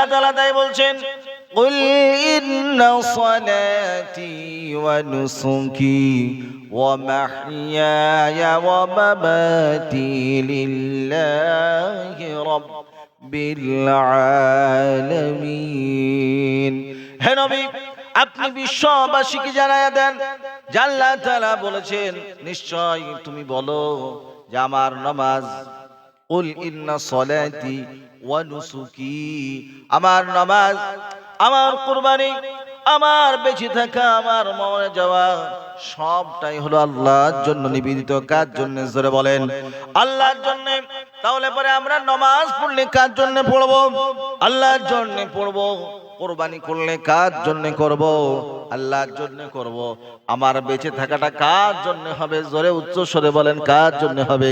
আল্লাহ তাআলা তাই বলছেন, কুল ইন্না সালাতি ওয়া নুসুকি ওয়া মাহইয়ায়া ওয়া মামাতি লিল্লাহি রাব্বিল আলামিন। হে নবী, আপনি বিশ্ববাসীকে জানায়া দেন যে আল্লাহ তাআলা বলেছেন, নিশ্চয় তুমি বলো যে আমার নামাজ, কুল ইন্না সলাতি ওয়া নুসুকি, আমার নামাজ, আমার কুরবানি, আমার বেঁচে থাকা, আমার মরে যাওয়া সবটাই হলো আল্লাহর জন্য নিবেদিত। কার জন্য? জোরে বলেন, আল্লাহর জন্য। তাহলে পরে আমরা নামাজ পড়লে কার জন্য পড়বো? আল্লাহর জন্য পড়বো। কুরবানি করলে কার জন্য করব? আল্লাহর জন্য করব। আমার বেঁচে থাকাটা কার জন্য হবে? জোরে উচ্চ স্বরে বলেন, কার জন্য হবে?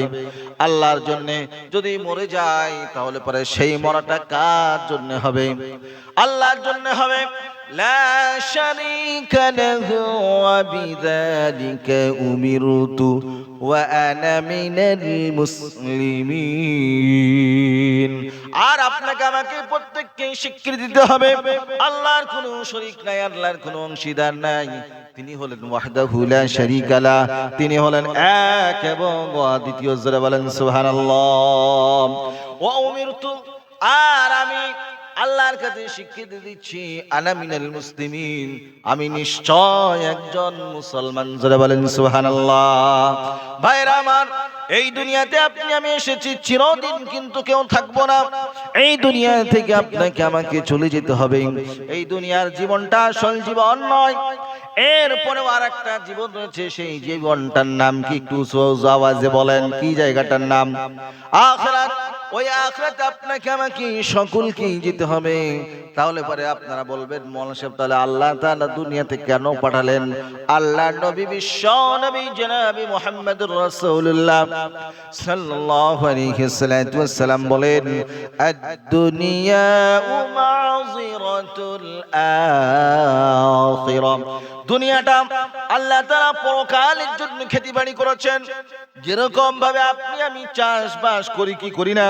আল্লাহর জন্য। যদি মরে যাই তাহলে পরে সেই মরাটা কার জন্য হবে? আল্লাহর জন্য হবে। লা শারীকা লাহু ওয়া বিযালিকা উমিরতু ওয়া আনা মিনাল মুসলিমিন। আর আপনাকে আমাকে প্রত্যেককে স্বীকৃতি দিতে হবে আল্লাহর কোনো শরীক নাই, আল্লাহর কোনো অংশীদার নাই। তিনি হলেন ওয়াহদাহু লা শারীকা লা, তিনি হলেন এক এবং অদ্বিতীয়। জোরে বলেন সুবহানাল্লাহ। ওয়া উমিরতু, আর আমি আল্লাহর কাছে স্বীকৃতি দিচ্ছি, আনা মিনাল মুসলিমিন, আমি নিশ্চয় একজন মুসলমান। জোরে বলেন সুবহানাল্লাহ। ভাইরা আমার, এই দুনিয়াতে আপনি আমি এসেছি চিরদিন, কিন্তু কেউ থাকবো না। এই দুনিয়া থেকে আপনাকে আমাকে চলে যেতে হবে। এই দুনিয়ার জীবনটা আসল জীবন নয়, এরপরেও আর একটা জীবন রয়েছে। সেই জীবনটার নাম কি? একটু আওয়াজে বলেন, কি জায়গাটার নাম? আখিরাত। ওই আখিরাতে আপনাকে আমাকে সকলকেই যেতে হবে। তাহলে পরে আপনারা বলবেন, মৌলানা সাহেব তাহলে আল্লাহ তাআলা দুনিয়াতে কেন পাঠালেন? আল্লাহ নবী, বিশ্ব নবী জনাবি মুহাম্মদুর রাসূলুল্লাহ সাল্লাল্লাহু আলাইহি ওয়াসাল্লাম বলেন, আদ-দুনিয়া মাযিরাতুল আখিরাহ। দুনিয়াটা আল্লাহ তাআলা পরকালের জন্য খেতিবাড়ি করেছেন। যেরকম ভাবে আপনি আমি চাষবাস করি কি করি না,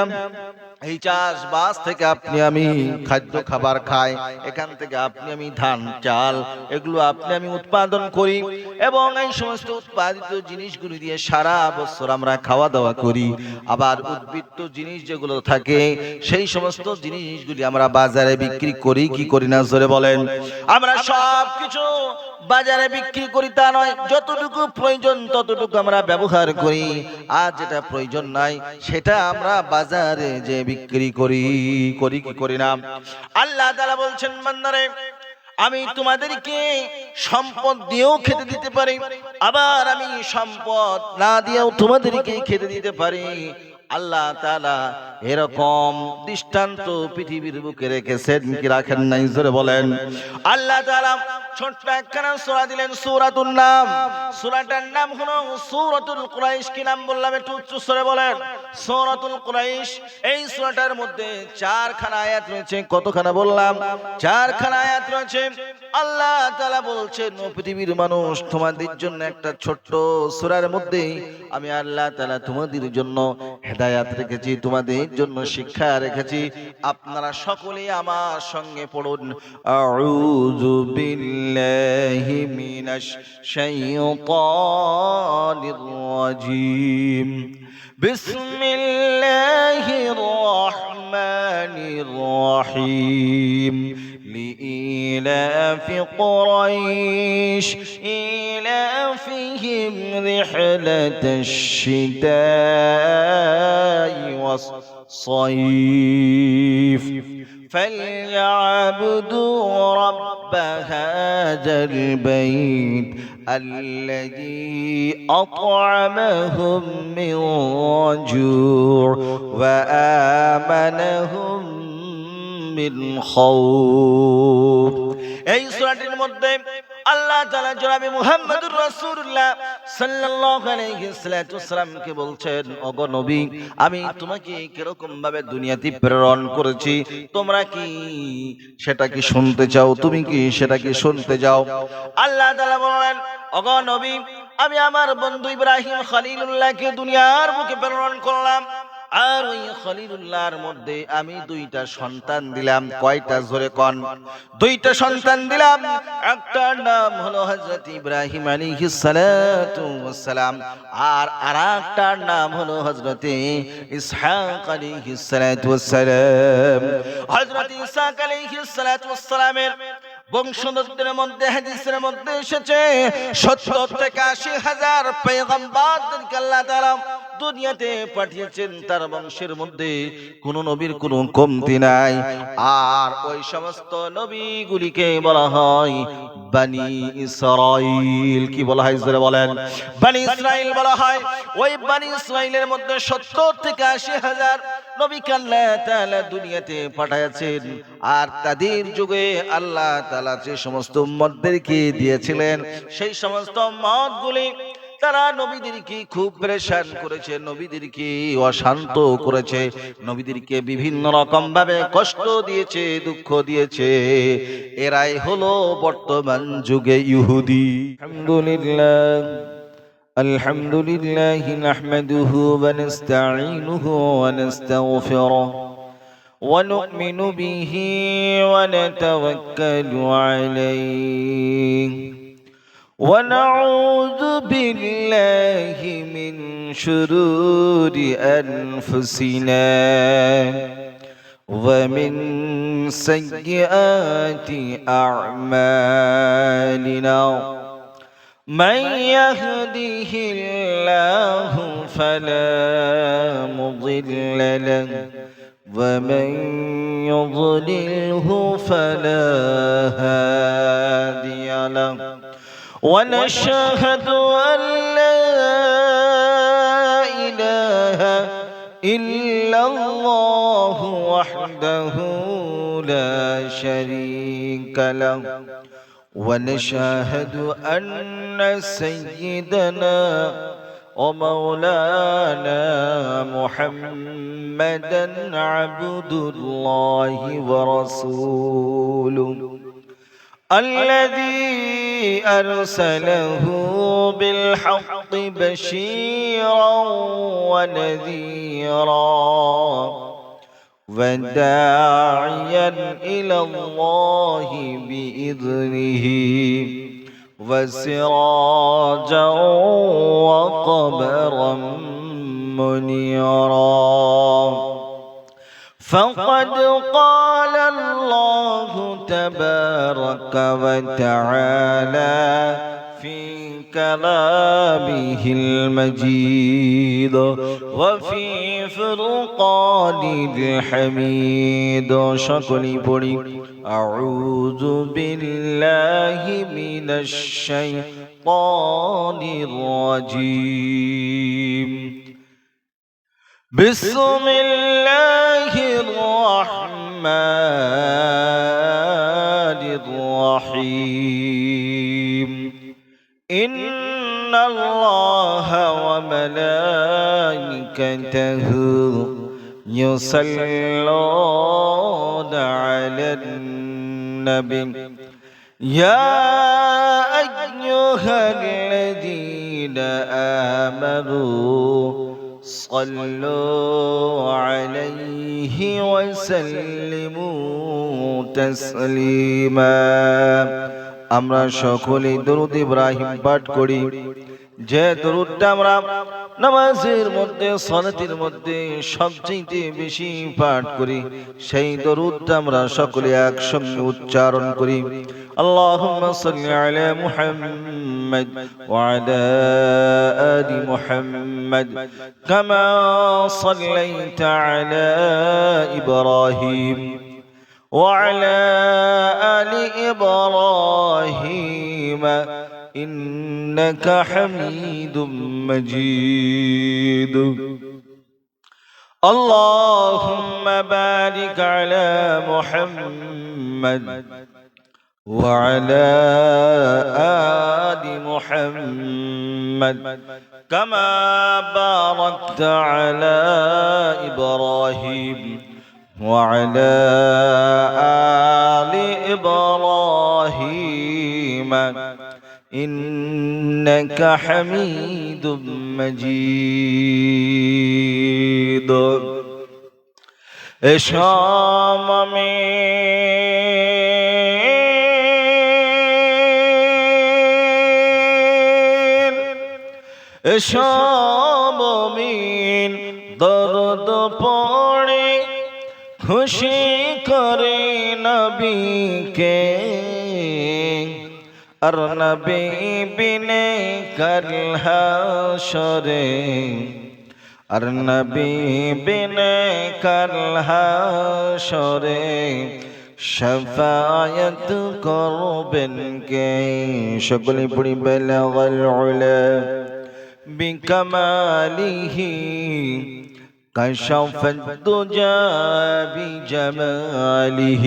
এই চাষবাস থেকে আপনি আমি খাদ্য খাবার খাই, এখান থেকে আপনি আমি ধান চাল এগুলো আপনি আমি উৎপাদন করি, এবং এই সমস্ত উৎপাদিত জিনিসগুলি দিয়ে সারা বছর আমরা খাওয়া দাওয়া করি। আবার উদ্ভিদ জিনিস যেগুলো থাকে সেই সমস্ত জিনিসগুলি আমরা বাজারে বিক্রি করি কি করি না? জোরে বলেন। আমরা সব কিছু বাজারে বিক্রি করি তা নয়, যতটুকু প্রয়োজন ততটুকু আমরা ব্যবহার করি, আর যেটা প্রয়োজন নাই সেটা আমরা বাজারে যে বিক্রি করি কি করি না? আল্লাহ তাআলা বলছেন, বান্দারে আমি তোমাদেরকে সম্পদ দিয়েও খেতে দিতে পারি, আবার আমি সম্পদ না দিয়েও তোমাদেরকে খেতে দিতে পারি। আল্লাহ তাআলা এরকম দৃষ্টান্ত পৃথিবীর বুকে রেখেছেন কি রাখেন নাই? জোরে বলেন। আল্লাহ তাআলা ছোট্ট একখানা সূরা দিলেন, সূরাতুন নাম। সূরাটার নাম হলো সূরাতুল কুরাইশ। কি নাম বললাম? একটু উচ্চ স্বরে বলেন, সূরাতুল কুরাইশ। এই সূরাটার মধ্যে 4খানা আয়াত রয়েছে। কতখানা বললাম? 4খানা আয়াত রয়েছে। আল্লাহ তাআলা বলছেন, ও পৃথিবীর মানুষ, তোমাদের জন্য একটা ছোট্ট সূরার মধ্যে আমি আল্লাহ তাআলা তোমাদের জন্য হেদায়েত রেখেছি, তোমাদের জন্য শিক্ষা রেখেছি। আপনারা সকলেই আমার সঙ্গে পড়ুন, আউযু বিল্লাহি মিনাশ শাইতানির রাজীম, বিসমিল্লাহির রহমানির রহিম, لإيلاف قريش إيلافهم رحلة الشتاء والصيف فليعبدوا رب هذا البيت الذي أطعمهم من جوع وآمنهم من خوف। এই সূরাটির মধ্যে আল্লাহ তাআলা জনাবে মুহাম্মদুর রাসূলুল্লাহ সাল্লাল্লাহু আলাইহি ওয়াসাল্লামকে বলছেন, ওগো নবী, আমি তোমাকে কিরকম ভাবে দুনিয়াতে প্রেরণ করেছি, তোমরা কি সেটা কি শুনতে চাও? তুমি কি সেটা কি শুনতে যাও? আল্লাহ তাআলা বলেন, ওগো নবী, আমি আমার বন্ধু ইব্রাহিম খলিলুল্লাহকে দুনিয়ার বুকে প্রেরণ করলাম। আর ওই খলিলুল্লাহর মধ্যে আমি দুইটা সন্তান দিলাম। কয়টা? জোরে কোন। দুইটা সন্তান দিলাম। একটার নাম হলো হযরত ইব্রাহিম আলাইহিস সালাতু ওয়াস সালাম, আর আরেকটার নাম হলো হযরত ইসহাক আলাইহিস সালাতু ওয়াস সালাম। হযরত ইসহাক আলাইহিস সালাতু ওয়াস সালামের বংশধরদের মধ্যে হাদিসের মধ্যে এসেছে 70 থেকে 80,000 পয়গম্বরদেরকে আল্লাহ তাআলা দুনিয়াতে পাঠিয়েছেন। তার বংশের মধ্যে কোন নবীর কোনো কমতি নাই। আর ওই সমস্ত নবীগুলিকে বলা হয় বনি ইসরাইল। কি বলা হয় জোরে বলেন? বনি ইসরাইল বলা হয়। ওই বনি ইসরাইলের মধ্যে 70 থেকে 80,000 নবীকে আল্লাহ তাআলা দুনিয়াতে পাঠিয়েছেন। আর তাদের যুগে আল্লাহ তাআলা যে সমস্ত উম্মতদেরকে দিয়েছিলেন, সেই সমস্ত উম্মতগুলি তারা নবীদেরকে খুব পরেশান করেছে, নবীদেরকে অশান্ত করেছে, নবীদেরকে বিভিন্ন রকম ভাবে কষ্ট দিয়েছে, দুঃখ দিয়েছে। এরাই হলো বর্তমান যুগে ইহুদি। আলহামদুলিল্লাহ নাহমাদুহু ওয়া নাস্তাঈনুহু ওয়া নাস্তাগফিরুহু ওয়া নু'মিনু বিহি ওয়া নাতাওয়াক্কালু আলাইহি ونعوذ بالله من شرور أنفسنا ومن سيئات أعمالنا من يهده الله فلا مضل له ومن يضلله فلا هادي له ونشهد أن لا إله إلا الله وحده لا شريك له ونشهد أن سيدنا ومولانا محمدا عبد الله ورسوله الذي أرسله بالحق بشيرا ونذيرا وداعيا إلى الله بإذنه وسراجا وقمرا منيرا فقد قال الله تبارك وتعالى في كلامه المجيد وفي فرقانه الحميد شكري بوري أعوذ بالله من الشيطان الرجيم بسم الله الرحمن الرحيم إن الله وملائكته يصلون على النبي يا أيها الذين آمنوا صلوا عليه وسلموا تسليما আমরা সকলে দরুদ ইব্রাহিম পাঠ করি। যে দরুদটা আমরা নামাজের মধ্যে সালাতের মধ্যে সবচেয়ে বেশি পাঠ করি, সেই দরুদটা আমরা সকলে একসঙ্গে উচ্চারণ করি। আল্লাহুম্মা সাল্লি আলা মুহাম্মাদ ওয়া আলা আলি মুহাম্মাদ কামা সাল্লাইতা আলা ইব্রাহিম وعلى آل إبراهيم إنك حميد مجيد اللهم بارك على محمد وعلى آل محمد كما باركت على إبراهيم وعلى آل إبراهيم إنك حميد مجيد মুরিদ এসো মুমিন এসো মুমিন দরদ পড়ে খুশি করে নবীকে আর নবী বিনে কাল হাশরে আর নবী বিনে কাল হাশরে শাফায়াত করবেন কে সকলে পড়ি বালাগাল উলা বিকামালিহি كشف الدجى بجماله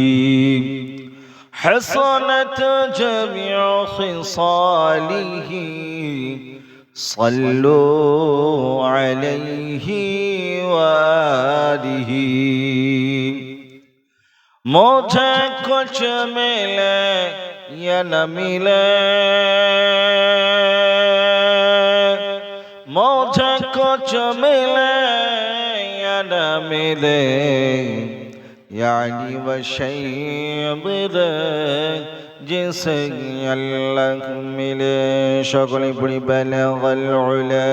حصنت جميع خصاله صلوا عليه وآله मुझे कुछ मिले या न मिले मुझे कुछ मिले या न मिले यानी वशैर जिसे अल्लाह मिले शकल बड़ी बलगल उला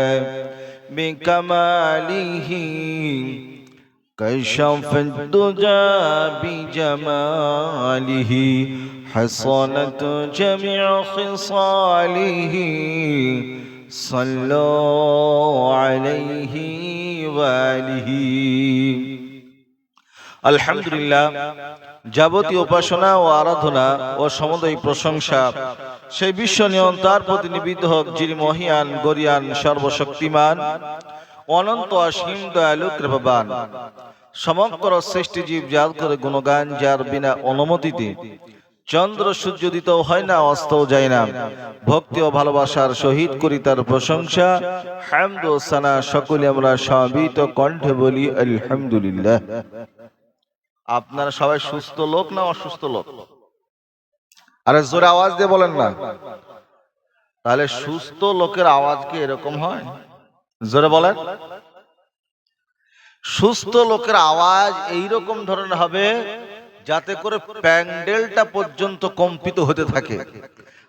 बिकमालिही كشف الدجى بجماله حصنت جميع خصاله صلوا عليه وآله আলহামদুলিল্লাহ যাবতীয় উপাসনা ও আরাধনা ও সমুদয় প্রশংসা সেই বিশ্ব নিয়ন্তার প্রতি নিবেদিত হোক যিনি মহিয়ান গরিয়ান সর্বশক্তিমান অনন্ত অসীম দয়ালু কৃপাবান সমগ্র সৃষ্টি জীব জাত করে গুণগান যার বিনা অনুমতিতে চন্দ্র সূর্য উদিত হয় না অস্তও যায় না ভক্তি ও ভালোবাসার সহিত করি তার প্রশংসা হামদ ও সানা সকলে আমরা সমবেত কণ্ঠে বলি আলহামদুলিল্লাহ। আপনারা সবাই সুস্থ লোক না অসুস্থ লোক? আরে জোরে আওয়াজ দিয়ে বলেন না। তাহলে সুস্থ লোকের আওয়াজ কি এরকম হয়? জোরে বলেন। সুস্থ লোকের আওয়াজ এইরকম ধরনের হবে যাতে করে প্যান্ডেলটা পর্যন্ত কম্পিত হতে থাকে।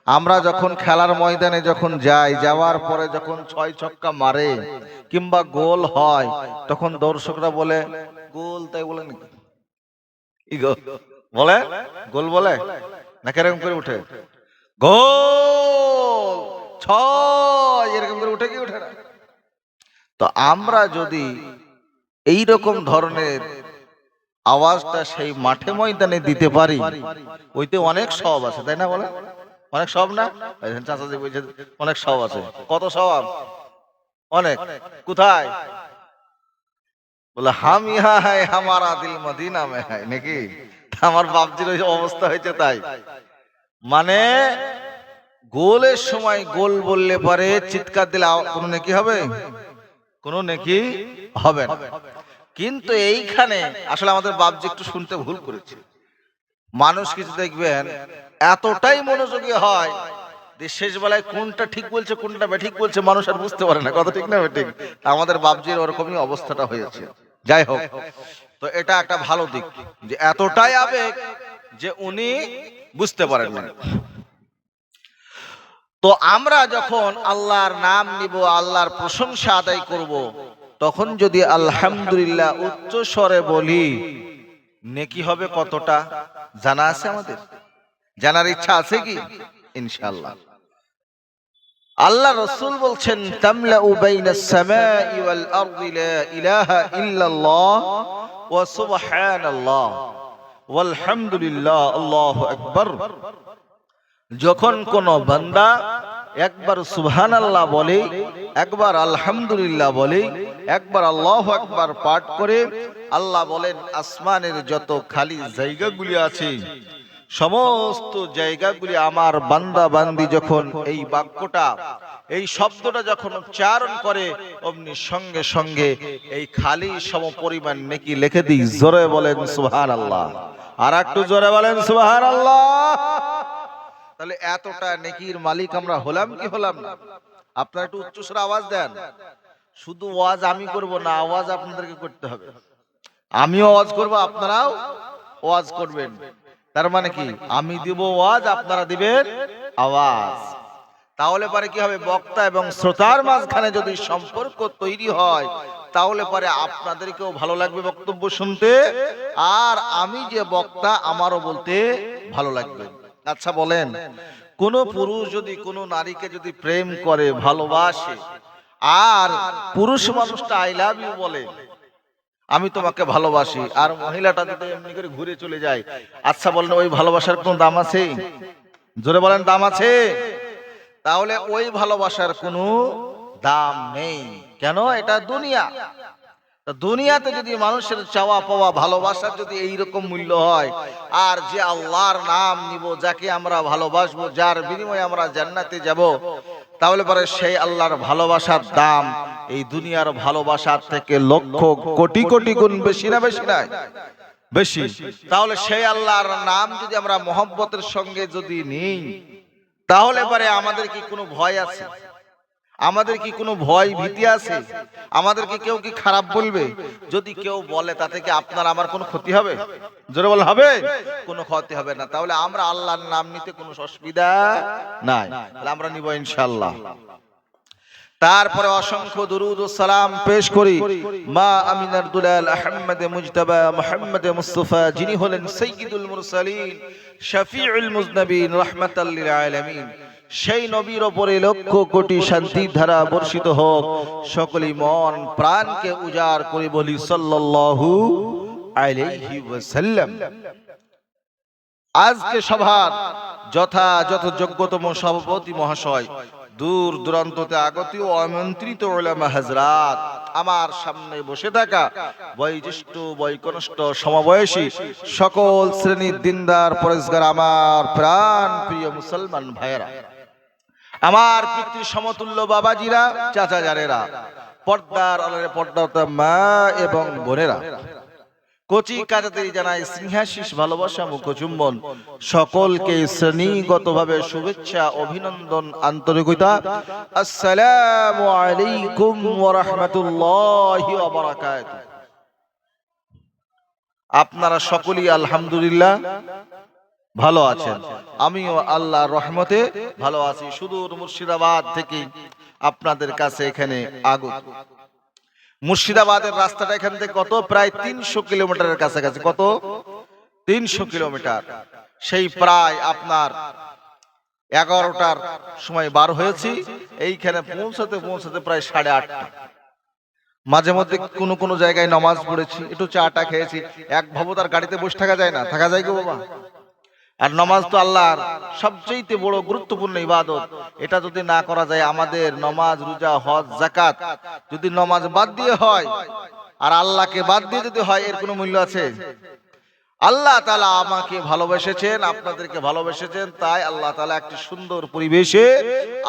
আমরা যখন খেলার ময়দানে যখন যাই, যাওয়ার পরে যখন ৬ ছক্কা মারে কিংবা গোল হয় তখন দর্শকরা বলে গোল, তাই বলে নাকি বলে গোল বলে না কেরকম করে উঠে গোল ৬ এরকম করে উঠে কি উঠে না? তো আমরা যদি এই রকম ধরনের আওয়াজটা সেই মাঠে ময়দানে দিতে পারি, ওইতে অনেক সওয়াব আছে, তাই না? বলে অনেক সওয়াব না? চাচাজি বলছে অনেক সওয়াব আছে। কত সওয়াব? অনেক। কোথায়? বলে হাম ইহা হ্যায় হামারা দিল মদিনা মে হ্যায়, নাকি? আমার বাপজির ওই অবস্থা হয়েছে তাই। মানে গোলের সময় গোল বললে পারে চিৎকার দিলে কোনো নেকি হবে? কোনো নেকি হবে না। কিন্তু এইখানে আসলে আমাদের বাপজি একটু শুনতে ভুল করেছে। মানুষ কিছু দেখবেন এতটাই মনোযোগী হয় যে শেষ বেলায় কোনটা ঠিক বলছে কোনটা বেঠিক বলছে মানুষ আর বুঝতে পারে না, কথা ঠিক না বেঠিক? আমাদের বাপজির ওরকমই অবস্থাটা হয়েছে। যাই হোক, তো এটা একটা ভালো দিক যে এতটাই আবেগ যে উনি বুঝতে পারেন না। তো আমরা যখন আল্লাহর নাম নিব, আল্লাহর প্রশংসা আদায় করব, তখন যদি আলহামদুলিল্লাহ উচ্চ স্বরে বলি নেকি হবে কতটা জানা আছে আমাদের? জানার ইচ্ছা আছে কি? ইনশাআল্লাহ। আল্লাহ রাসূল বলছেন তামলাউ বাইনাস সামাই ওয়াল আরদি লা ইলাহা ইল্লাল্লাহ ওয়া সুবহানাল্লাহ ওয়াল হামদুলিল্লাহ আল্লাহু আকবার। যখন কোন বান্দা একবার সুবহানাল্লাহ বলে, একবার আলহামদুলিল্লাহ বলে, একবার আল্লাহু আকবার পাঠ করে, আল্লাহ বলেন আসমানের যত খালি জায়গাগুলি আছে সমস্ত জায়গাগুলি আমার বান্দা বান্দি যখন এই বাক্যটা, এই শব্দটা যখন উচ্চারণ করে অমনি সঙ্গে সঙ্গে এই খালি সম পরিমাণ নেকি লিখে দিই। জোরে বলেন সুবহানাল্লাহ। আর একটু জোরে বলেন সুবহানাল্লাহ। তাহলে এতটা নেকির মালিক আমরা হলাম কি হলাম না? আপনারা একটু উচ্চস্বরে আওয়াজ দেন। শুধু ওয়াজ আমি করব না, আওয়াজ আপনাদেরকে করতে হবে। আমিও ওয়াজ করব, আপনারাও ওয়াজ করবেন। তার মানে কি, আমি দিব ওয়াজ, আপনারা দিবেন আওয়াজ। তাহলে পরে কি হবে, বক্তা এবং শ্রোতার মাঝখানে যদি সম্পর্ক তৈরি হয়, তাহলে পরে আপনাদেরকেও ভালো লাগবে বক্তব্য শুনতে, আর আমি যে বক্তা আমারও বলতে ভালো লাগবে। আচ্ছা বলেন, কোন পুরুষ যদি কোনো নারীকে যদি প্রেম করে, ভালোবাসে, আর পুরুষ মানুষটা আই লাভ ইউ বলে, আমি তোমাকে ভালোবাসি, আর মহিলাটা যদি এমনি করে ঘুরে চলে যায়, আচ্ছা বলেন ওই ভালোবাসার কোনো দাম আছে? জোরে বলেন, দাম আছে? তাহলে ওই ভালোবাসার কোনো দাম নেই। কেন? এটা দুনিয়া। দুনিয়াতে যদি মানুষের চাওয়া পাওয়া ভালোবাসার যদি এইরকম মূল্য হয়, আর যে আল্লাহর নাম নিব, যাকে আমরা ভালোবাসবো, যার বিনিময়ে আমরা জান্নাতে যাব, তাহলে পরে সেই আল্লাহর ভালোবাসার দাম এই দুনিয়ার ভালোবাসার থেকে লক্ষ কোটি কোটি গুণ বেশি না বেশি নাই? বেশি। তাহলে সেই আল্লাহর নাম যদি আমরা মহব্বতের সঙ্গে যদি নিই, তাহলে পরে আমাদের কি কোনো ভয় আছে? আমাদের কি কোনো ভয় ভীতি আছে? আমাদেরকে কেউ কি খারাপ বলবে? যদি কেউ বলে, তাতে কি আপনার আমার কোনো ক্ষতি হবে? জোরে বল, হবে? কোনো ক্ষতি হবে না। তাহলে আমরা আল্লাহর নাম নিতে কোনো অসুবিধা নাই, তাহলে আমরা নিব ইনশাআল্লাহ। তারপরে অসংখ্য দুরুদ ও সালাম পেশ করি মা আমিনার দুলাল আহমদ মুজতবা মুহাম্মদ মুস্তাফা, যিনি হলেন সাইয়্যিদুল মুরসালিন, শফিউল মুজনবিন, রাহমাতাল লিল আলামিন। সেই নবীর উপরে লক্ষ কোটি শান্তির ধারা বর্ষিত হোক। সকলেই মন প্রাণকে উজাড় করে বলি সাল্লাল্লাহু আলাইহি ওয়াসাল্লাম। আজকে সভার যথাযথ যোগ্যতম সভাপতি মহাশয়, দূর দূরান্ততে আগত ও আমন্ত্রিত উলামা হযরত, আমার সামনে বসে থাকা বয়োজ্যেষ্ঠ বয়কনিষ্ঠ সমবয়সী সকল শ্রেণীর দিনদার পরেশগার আমার প্রাণ প্রিয় মুসলমান ভাইয়েরা, আমার পিতৃ সমতুল্য বাবাজিরা, চাচা জানেরা, পর্দার আড়ালে পর্দারত মা এবং বোনেরা, কচি কাচাতে জানাই সিংহাশিস ভালোবাসা মুখচুম্বন। সকলকে শ্রেণীগতভাবে শুভেচ্ছা, অভিনন্দন, আন্তরিকতা। আসসালামু আলাইকুম ওয়া রাহমাতুল্লাহি ওয়া বারাকাতুহু। আপনারা সকলেই আলহামদুলিল্লাহ ভালো আছেন, আমিও আল্লাহর রহমতে ভালো আছি। সুদূর মুর্শিদাবাদ থেকে আপনাদের কাছে এখানে আগত। মুর্শিদাবাদের রাস্তাটা এখান থেকে কত? প্রায় 300 কিলোমিটারের কাছাকাছি। কত? 300 কিলোমিটার। সেই প্রায় আপনার 11টার সময় বার হয়েছি, এইখানে পৌঁছাতে পৌঁছাতে প্রায় 8:30। মাঝে মধ্যে কোনো কোনো জায়গায় নামাজ পড়েছি, একটু চাটা খেয়েছি। এক ভবতার গাড়িতে বসে থাকা যায় না, থাকা যায় গো বাবা। আর নামাজ তো আল্লাহর সবচেয়ে বড় গুরুত্বপূর্ণ ইবাদত। এটা যদি না করা যায়, আমাদের নামাজ, রোজা, হজ, যাকাত, যদি নামাজ বাদ দিয়ে হয় আর আল্লাহকে বাদ দিয়ে যদি হয়, এর কোনো মূল্য আছে? আল্লাহ তাআলা আমাকে ভালোবেসেছেন, আপনাদেরকে ভালোবেসেছেন, তাই আল্লাহ তাআলা একটি সুন্দর পরিবেশে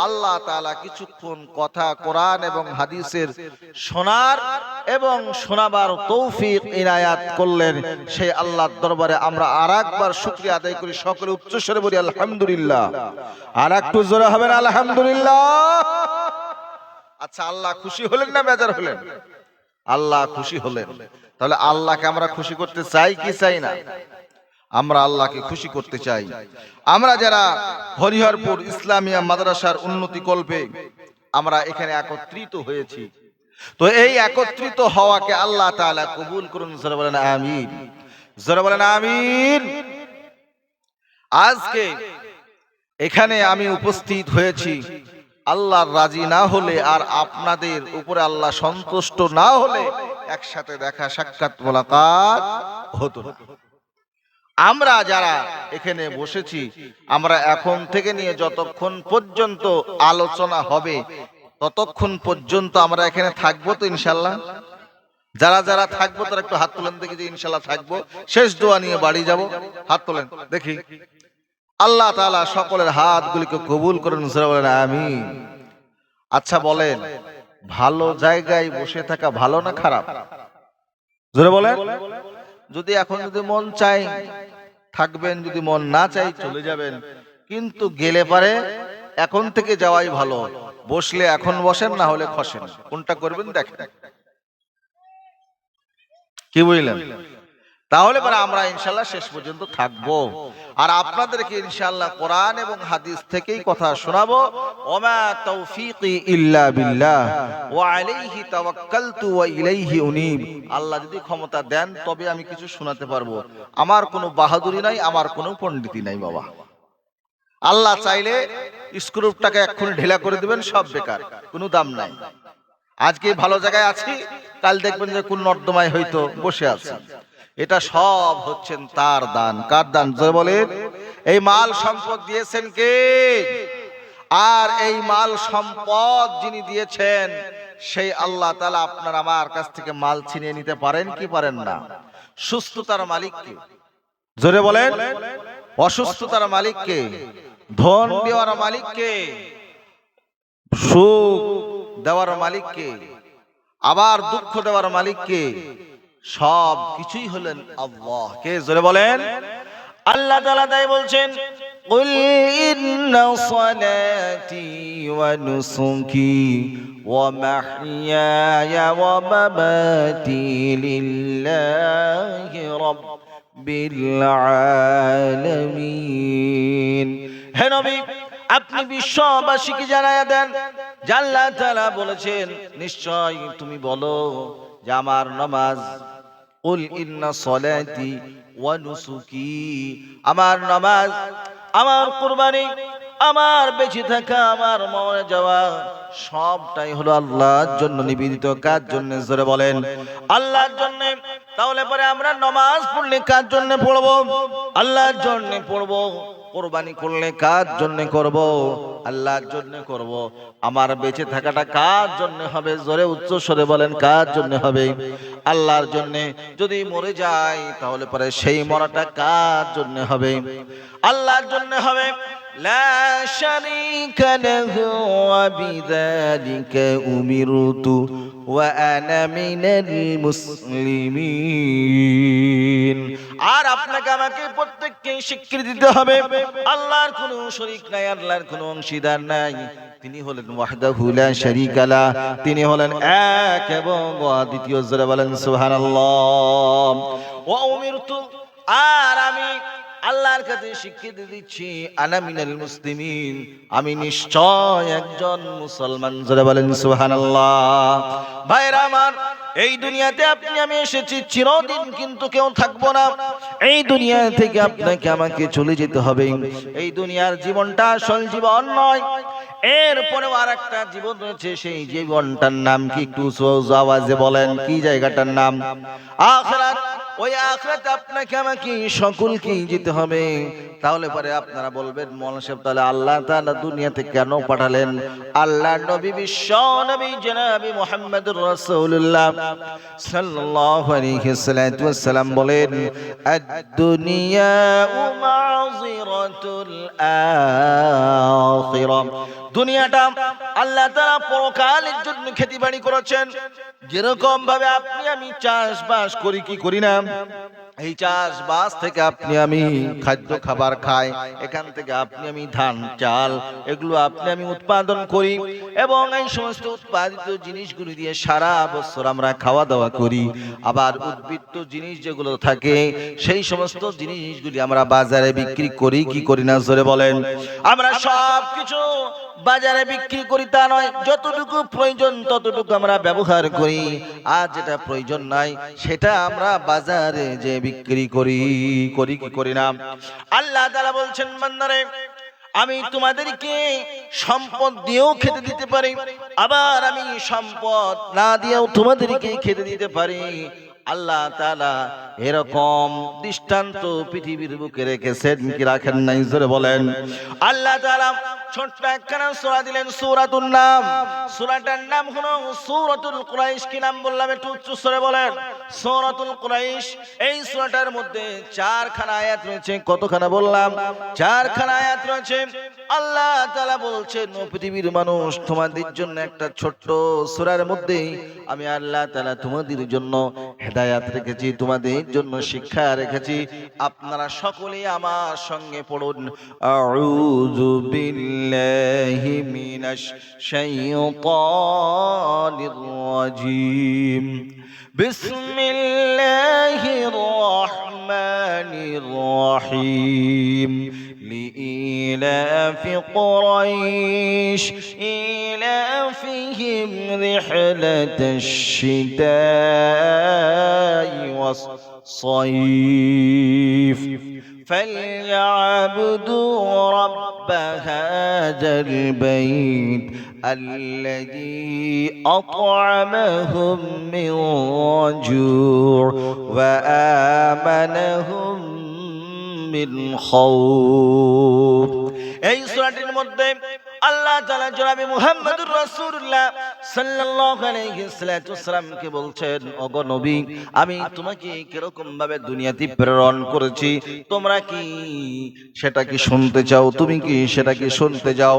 আল্লাহ তাআলা কিছুক্ষণ কথা কোরআন এবং হাদিসের শোনার এবং শোনাবার তৌফিক ইনায়াত করলেন। সেই আল্লাহর দরবারে আমরা আরেকবার শুকরিয়া আদায় করি। সকলে উচ্চস্বরে বলি আলহামদুলিল্লাহ। আর একটু জোরে হবে না আলহামদুলিল্লাহ? আচ্ছা, আল্লাহ খুশি হলেন না বেজার হলেন? আল্লাহ খুশি হলেন। তাহলে আল্লাহকে আমরা খুশি করতে চাই কি চাই না? আমরা আল্লাহকে খুশি করতে চাই। আমরা যারা হরিহরপুর ইসলামিয়া মাদ্রাসার উন্নতি কল্পে আমরা এখানে একত্রিত হয়েছি, তো এই একত্রিত হওয়াকে আল্লাহ তাআলা কবুল করুন। জোরে বলেন আমিন, জোরে বলেন আমিন। আজকে এখানে আমি উপস্থিত হয়েছি আল্লাহর রাজি না হলে, আর আপনাদের উপরে আল্লাহ সন্তুষ্ট না হলে একসাথে দেখা সাক্ষাৎ মোলাকাত হতো না। আমরা যারা এখানে বসেছি, আমরা এখন থেকে নিয়ে যতক্ষণ পর্যন্ত আলোচনা হবে ততক্ষণ পর্যন্ত আমরা এখানে থাকবো তো ইনশাল্লাহ? যারা যারা থাকবো তারা একটু হাত তোলেন দেখি যে ইনশাল্লাহ থাকবো। শেষ দোয়া নিয়ে বাড়ি যাব, হাত তোলেন দেখি। আল্লাহ তাআলা সকলের হাতগুলিকে কবুল করেন, বলেন আমিন। আচ্ছা বলেন, ভালো জায়গায় বসে থাকা ভালো না খারাপ? জোরে বলেন। যদি এখন যদি মন চাই থাকবেন, যদি মন না চাই চলে যাবেন, কিন্তু গেলে পারে এখন থেকে যাওয়াই ভালো। বসলে এখন বসেন, না হলে খসেন, কোনটা করবেন দেখেন। কি বুঝলেন? তাহলে পরে আমরা ইনশাআল্লাহ শেষ পর্যন্ত থাকবো, আর আপনাদেরকে ইনশাআল্লাহ কোরআন এবং হাদিস থেকেই কথা শোনাবো। ওমা তৌফিকি ইল্লা বিল্লাহ ওয়া আলাইহি তাওয়াক্কালতু ওয়া ইলাইহি উনীব। আল্লাহ যদি ক্ষমতা দেন তবে আমি কিছু শোনাতে পারবো। আমার কোনো বাহাদুরি নাই, আমার কোনো পণ্ডিতি নাই বাবা। আল্লাহ চাইলে স্ক্রুপটাকে এক্ষুনি ঢিলা করে দিবেন, সব বেকার, কোনো দাম নাই। আজকে ভালো জায়গায় আছি, কাল দেখবেন যে কোন নর্দমায় হয়তো বসে আছে। এটা সব হচ্ছেন তার দান। কার দান জোরে বলেন? এই মাল সম্পদ দিয়েছেন কে? আর এই মাল সম্পদ যিনি দিয়েছেন সেই আল্লাহ তাআলা আপনার আমার কাছ থেকে মাল ছিনিয়ে নিতে পারেন কি পারেন না? সুস্থতার মালিক কে? জোরে বলেন। অসুস্থতার মালিক কে? ধন দেওয়ার মালিক কে? সুখ দেওয়ার মালিক কে? আবার দুঃখ দেওয়ার মালিক কে? সব কিছুই হলেন আল্লাহ। কে? জোরে বলেন। আল্লাহ তাআলা তাই বলছেন, কুল ইন্না সালাতি ওয়া নুসুকি ওয়া মাহইয়ায়া ওয়া মামাতি লিল্লাহি রাব্বিল আলামিন। হে নবী, আপনি বিশ্ববাসীকে জানায়া দেন যে আল্লাহ তাআলা বলেছেন, নিশ্চয় তুমি বলো যে আমার নামাজ, কুল ইন্না সালাতি ওয়া নুসুকি, আমার নামাজ, আমার কুরবানি, আমার বেঁচে থাকা, আমার মরে যাওয়া সবটাই হলো আল্লাহর জন্য নিবেদিত। কার জন্য? জোরে বলেন। আল্লাহর জন্য। তাহলে পরে আমরা নামাজ পড়লে কার জন্য পড়বো? আল্লাহর জন্য পড়বো। কুরবানি করলে কার জন্য করব? আল্লাহর জন্য করব। আমার বেঁচে থাকাটা কার জন্য হবে? জোরে উচ্চ স্বরে বলেন, কার জন্য হবে? আল্লাহর জন্য। যদি মরে যাই তাহলে পরে সেই মরাটা কার জন্য হবে? আল্লাহর জন্য হবে। লা শারীকা লাহু ওয়া বিযালিকা উমিরতু ওয়া আনা মিনাল মুসলিমিন। আর আপনাকে আমাকে প্রত্যেককে স্বীকৃতি দিতে হবে আল্লাহর কোনো শরীক নাই, আল্লাহর কোনো অংশীদার নাই। তিনি হলেন ওয়াহদাহু লা শারীকা লা, তিনি হলেন এক এবং অদ্বিতীয়। জোরে বলেন সুবহানাল্লাহ। ওয়া উমিরতু, আর আমি আল্লাহর কাছে স্বীকৃতি দিচ্ছি, আনা মিনাল মুসলিমিন, আমি নিশ্চয় একজন মুসলমান। জোরে বলেন সুবহানাল্লাহ। ভাইরা আমার, এই দুনিয়াতে আপনি আমি এসেছি চিরদিন, কিন্তু কেউ থাকবো না। এই দুনিয়া থেকে আপনাকে আমাকে চলে যেতে হবে। এই দুনিয়ার জীবনটা আসল জীবন নয়, এরপরেও আর একটা জীবন রয়েছে। সেই জীবনটার নাম কি? একটু আওয়াজে বলেন, কি জায়গাটার নাম? আখিরাত। ওই আখিরাতে আপনাকে আমাকে সকলকেই যেতে হবে। তাহলে পরে আপনারা বলবেন, মৌলানা সাহেব তাহলে আল্লাহ তাআলা দুনিয়াতে কেন পাঠালেন? আল্লাহর নবী, বিশ্ব নবী জনাবি মুহাম্মদুর রাসূলুল্লাহ সাল্লাল্লাহু আলাইহি ওয়াসাল্লাম বলেন, আদ-দুনিয়া মাযিরাতুল আখিরাহ। দুনিয়াটা আল্লাহ তাআলা পরকালের জন্য খেতিবাড়ি করেছেন। যেরকম ভাবে আপনি আমি চাষবাস করি কি করি না, এই চাষবাস থেকে আপনি আমি খাদ্য খাবার খাই, এখান থেকে আপনি আমি ধান চাল এগুলো আপনি আমি উৎপাদন করি, এবং এই সমস্ত উৎপাদিত জিনিসগুলি দিয়ে সারা বছর আমরা খাওয়া দাওয়া করি। আবার উদ্ভিদ জিনিস যেগুলো থাকে সেই সমস্ত জিনিসগুলি আমরা বাজারে বিক্রি করি কি করি না? জোরে বলেন। আমরা সব কিছু বাজারে বিক্রি করি তা নয়, যতটুকু প্রয়োজন ততটুকু আমরা ব্যবহার করি, আর যেটা প্রয়োজন নাই সেটা আমরা বাজারে যে বিক্রি করি কি করি না? আল্লাহ তাআলা বলছেন, বান্দারে আমি তোমাদেরকে সম্পদ দিয়েও খেতে দিতে পারি, আবার আমি সম্পদ না দিয়েও তোমাদেরকে খেতে দিতে পারি। আল্লাহ তাআলা এরকম দৃষ্টান্ত পৃথিবীর বুকে রেখেছেন কি রাখেন নাই? জোরে বলেন। আল্লাহ তাআলা ছোট্ট একখানা সূরা দিলেন, সূরাতুন নাম। সূরাটার নাম হলো সূরাতুল কুরাইশ। কি নাম বললাম? একটু উচ্চ স্বরে বলেন, সূরাতুল কুরাইশ। এই সূরাটার মধ্যে 4খানা আয়াত রয়েছে। কতখানা বললাম? 4খানা আয়াত রয়েছে। আল্লাহ তাআলা বলছেন, ও পৃথিবীর মানুষ, তোমাদের জন্য একটা ছোট্ট সূরার মধ্যে আমি আল্লাহ তাআলা তোমাদের জন্য হেদায়েত রেখেছি, তোমাদের জন্য শিক্ষা রেখেছি। আপনারা সকলেই আমার সঙ্গে পড়ুন, আউযু বিল্লাহি بالله من الشيطان الرجيم بسم الله الرحمن الرحيم لإيلاف قريش إيلافهم رحلة الشتاء والصيف فليعبدوا رب هذا البيت الذي أطعمهم من جوع وآمنهم من خوف। এই সূরাটির মধ্যে আল্লাহ তাআলা জনাবে মুহাম্মদুর রাসূলুল্লাহ সাল্লাল্লাহু আলাইহি ওয়াসাল্লামকে বলছেন, ওগো নবী, আমি তোমাকে কিরকম ভাবে দুনিয়াতে প্রেরণ করেছি তোমরা কি সেটা কি শুনতে চাও? তুমি কি সেটা কি শুনতে চাও?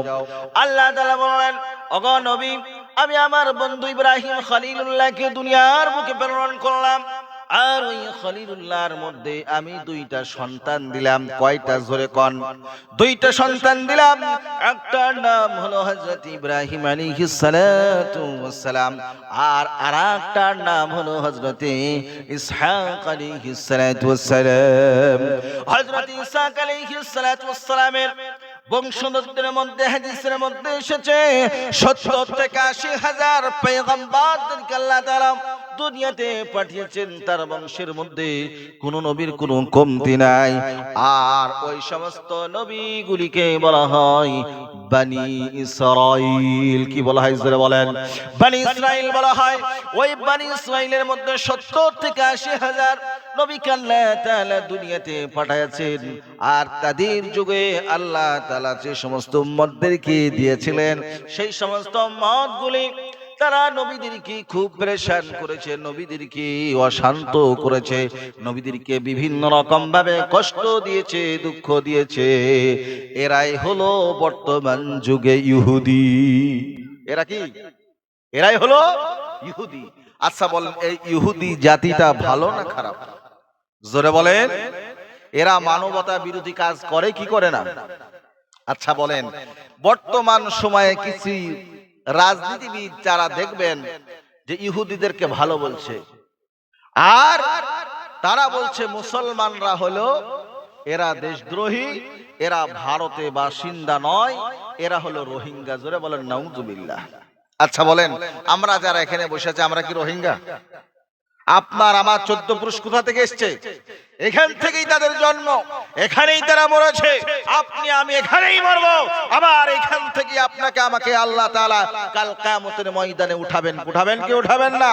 আল্লাহ তাআলা বলেন, ওগো নবী, আমি আমার বন্ধু ইব্রাহিম খলিলুল্লাহকে দুনিয়ার বুকে প্রেরণ করলাম, আর ওই খলিলুল্লাহর মধ্যে আমি দুইটা সন্তান দিলাম। কয়টা? জোরে কোন। দুইটা সন্তান দিলাম। একটার নাম হলো হযরত ইব্রাহিম আলাইহিস সালাতু ওয়াস সালাম, আর আরেকটার নাম হলো হযরত ইসহাক আলাইহিস সালাতু ওয়াস সালাম। হযরত ইসহাক আলাইহিস সালাতু ওয়াস সালামের বংশধরদের মধ্যে হাদিসের মধ্যে এসেছে 70 থেকে 80 হাজার পয়গম্বরদেরকে আল্লাহ তাআলা দুনিয়াতে পাঠিয়েছেন, তার বংশের মধ্যে কোন নবীর কোনো কমতি নাই। আর ওই সমস্ত নবীগুলিকে বলা হয় বনি ইসরাইল। কি বলা হয় জোরে বলেন? বনি ইসরাইল বলা হয়। ওই বনি ইসরাইলের মধ্যে 70 থেকে 80 হাজার নবীকে আল্লাহ তাআলা দুনিয়াতে পাঠিয়েছেন। আর তাদের যুগে আল্লাহ তাআলা যে সমস্ত উম্মতদেরকে দিয়েছিলেন, সেই সমস্ত উম্মতগুলি তারা নবীদেরকে খুব পরেশান করেছে, নবীদেরকে অশান্ত করেছে, নবীদেরকে বিভিন্ন রকম ভাবে কষ্ট দিয়েছে, দুঃখ দিয়েছে। এরাই হলো বর্তমান যুগে ইহুদি। এরা কি? এরাই হলো ইহুদি। আচ্ছা বলেন, এই ইহুদি জাতিটা ভালো না খারাপ? জোরে বলেন। এরা মানবতা বিরোধী কাজ করে কি করে না? আচ্ছা বলেন, বর্তমান সময়ে কিছু রাজনীতিবিদ যারা দেখবেন যে ইহুদিদেরকে ভালো বলছে, আর তারা বলছে মুসলমানরা হলো এরা দেশদ্রোহী, এরা ভারতে বাসিন্দা নয়, এরা হলো রোহিঙ্গা। জোরে বলেন নাউজুবিল্লাহ। আচ্ছা বলেন, আমরা যারা এখানে বসে আছি আমরা কি রোহিঙ্গা? আপনার আমার 14 পুরুষ কোথা থেকে এসছে? এখান থেকেই তাদের জন্ম, এখানেই তারা মরেছে। আপনি আমি এখানেই মরব, আবার এখান থেকে আপনাকে আমাকে আল্লাহ তাআলা কাল কিয়ামতের ময়দানে উঠাবেন। উঠাবেন কি উঠাবেন না?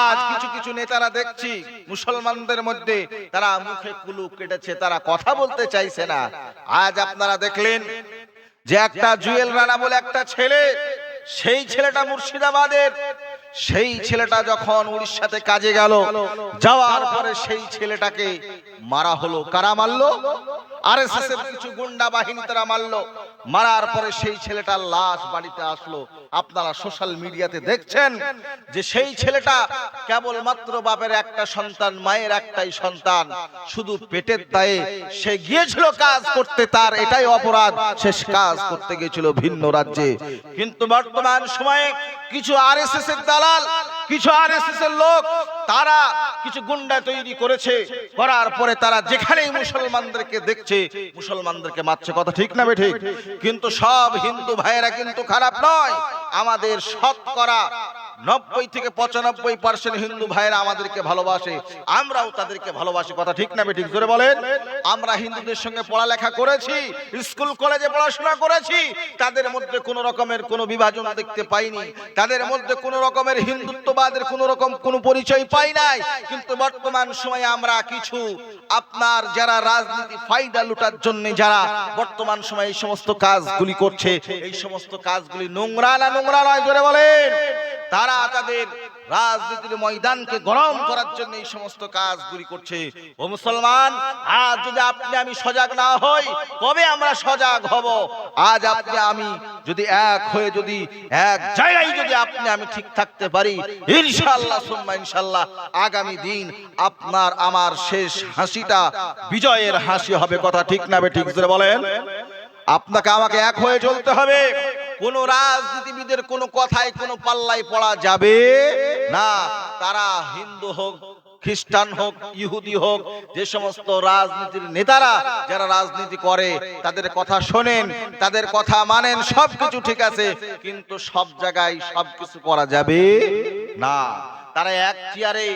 আজ কিছু কিছু নেতারা দেখছি মুসলমানদের মধ্যে তারা মুখে কুলুপ কেটেছে, তারা কথা বলতে চাইছে না। আজ আপনারা দেখলেন যে একটা জুয়েল রানা বলে একটা ছেলে, সেই ছেলেটা মুর্শিদাবাদের, সেই ছেলেটা যখন উড়িষ্যাতে কাজে গেল, যাওয়ার পরে সেই ছেলেটাকে মারা হলো। কারা মারলো? আরএসএস এর কিছু গুন্ডা বাহিনী তারা মারলো। মারার পরে সেই ছেলেটার লাশ বাড়িতে আসলো। আপনারা সোশ্যাল মিডিয়াতে দেখছেন যে সেই ছেলেটা কেবলমাত্র বাপের একটা সন্তান, মায়ের একটাই সন্তান, শুধু পেটের দায়ে সে গিয়েছিল কাজ করতে, তার এটাই অপরাধ, সে কাজ করতে গিয়েছিল ভিন্ন রাজ্যে। কিন্তু বর্তমান সময়ে কিছু আরএসএস এর দালাল, কিছু আরএসএস এর লোক, তারা কিছু গুন্ডা তৈরি করেছে, করার পরে তারা যেখানেই মুসলমানদেরকে দেখছে মুসলমানদেরকে মারছে। কথা ঠিক না বেঠিক? কিন্তু সব হিন্দু ভাইয়েরা কিন্তু খারাপ নয়। আমাদের শতকরা 90 থেকে 95% হিন্দু ভাইয়েরা আমাদেরকে ভালোবাসে, আমরাও তাদেরকে ভালোবাসি। কথা ঠিক না বেঠিক? জোরে বলেন। আমরা হিন্দুদের সঙ্গে পড়ালেখা করেছি, স্কুল কলেজে পড়াশোনা করেছি, তাদের মধ্যে কোনো রকমের কোনো বিভাজন দেখতে পাইনি, তাদের মধ্যে কোনো রকমের হিন্দুত্ববাদের কোনো রকম কোনো পরিচয় পাই নাই। কিন্তু বর্তমান সময়ে আমরা কিছু আপনার যারা রাজনীতি ফায়দা লুটার জন্য যারা বর্তমান সময়ে এই সমস্ত কাজগুলি করছে, এই সমস্ত কাজগুলি নোংরা না নোংরা নয়? জোরে বলেন। তারা তাদের রাজনীতির ময়দানকে গরম করার জন্য এই সমস্ত কাজগুলি করছে। ও মুসলমান, আজ যদি আপনি আমি সজাগ না হই, কবে আমরা সজাগ হব? আজ আপনি আমি যদি এক হয়ে, যদি এক জায়গায় যদি আপনি আমি ঠিক থাকতে পারি, ইনশাআল্লাহ সুম্মা ইনশাআল্লাহ আগামী দিন আপনার আমার শেষ হাসিটা বিজয়ের হাসি হবে। কথা ঠিক না বেঠিক? জোরে বলেন। আপনাকে আমাকে এক হয়ে চলতে হবে। কোন রাজনীতিবিদের কোন কথায় কোন পাল্লায় পড়া যাবে না। তারা হিন্দু হোক, খ্রিস্টান হোক, ইহুদি হোক, যে সমস্ত রাজনীতির নেতারা যারা রাজনীতি করে তাদের কথা শোনেন, তাদের কথা মানেন, সবকিছু ঠিক আছে, কিন্তু সব জায়গায় সবকিছু করা যাবে না। তারা এক চেয়ারে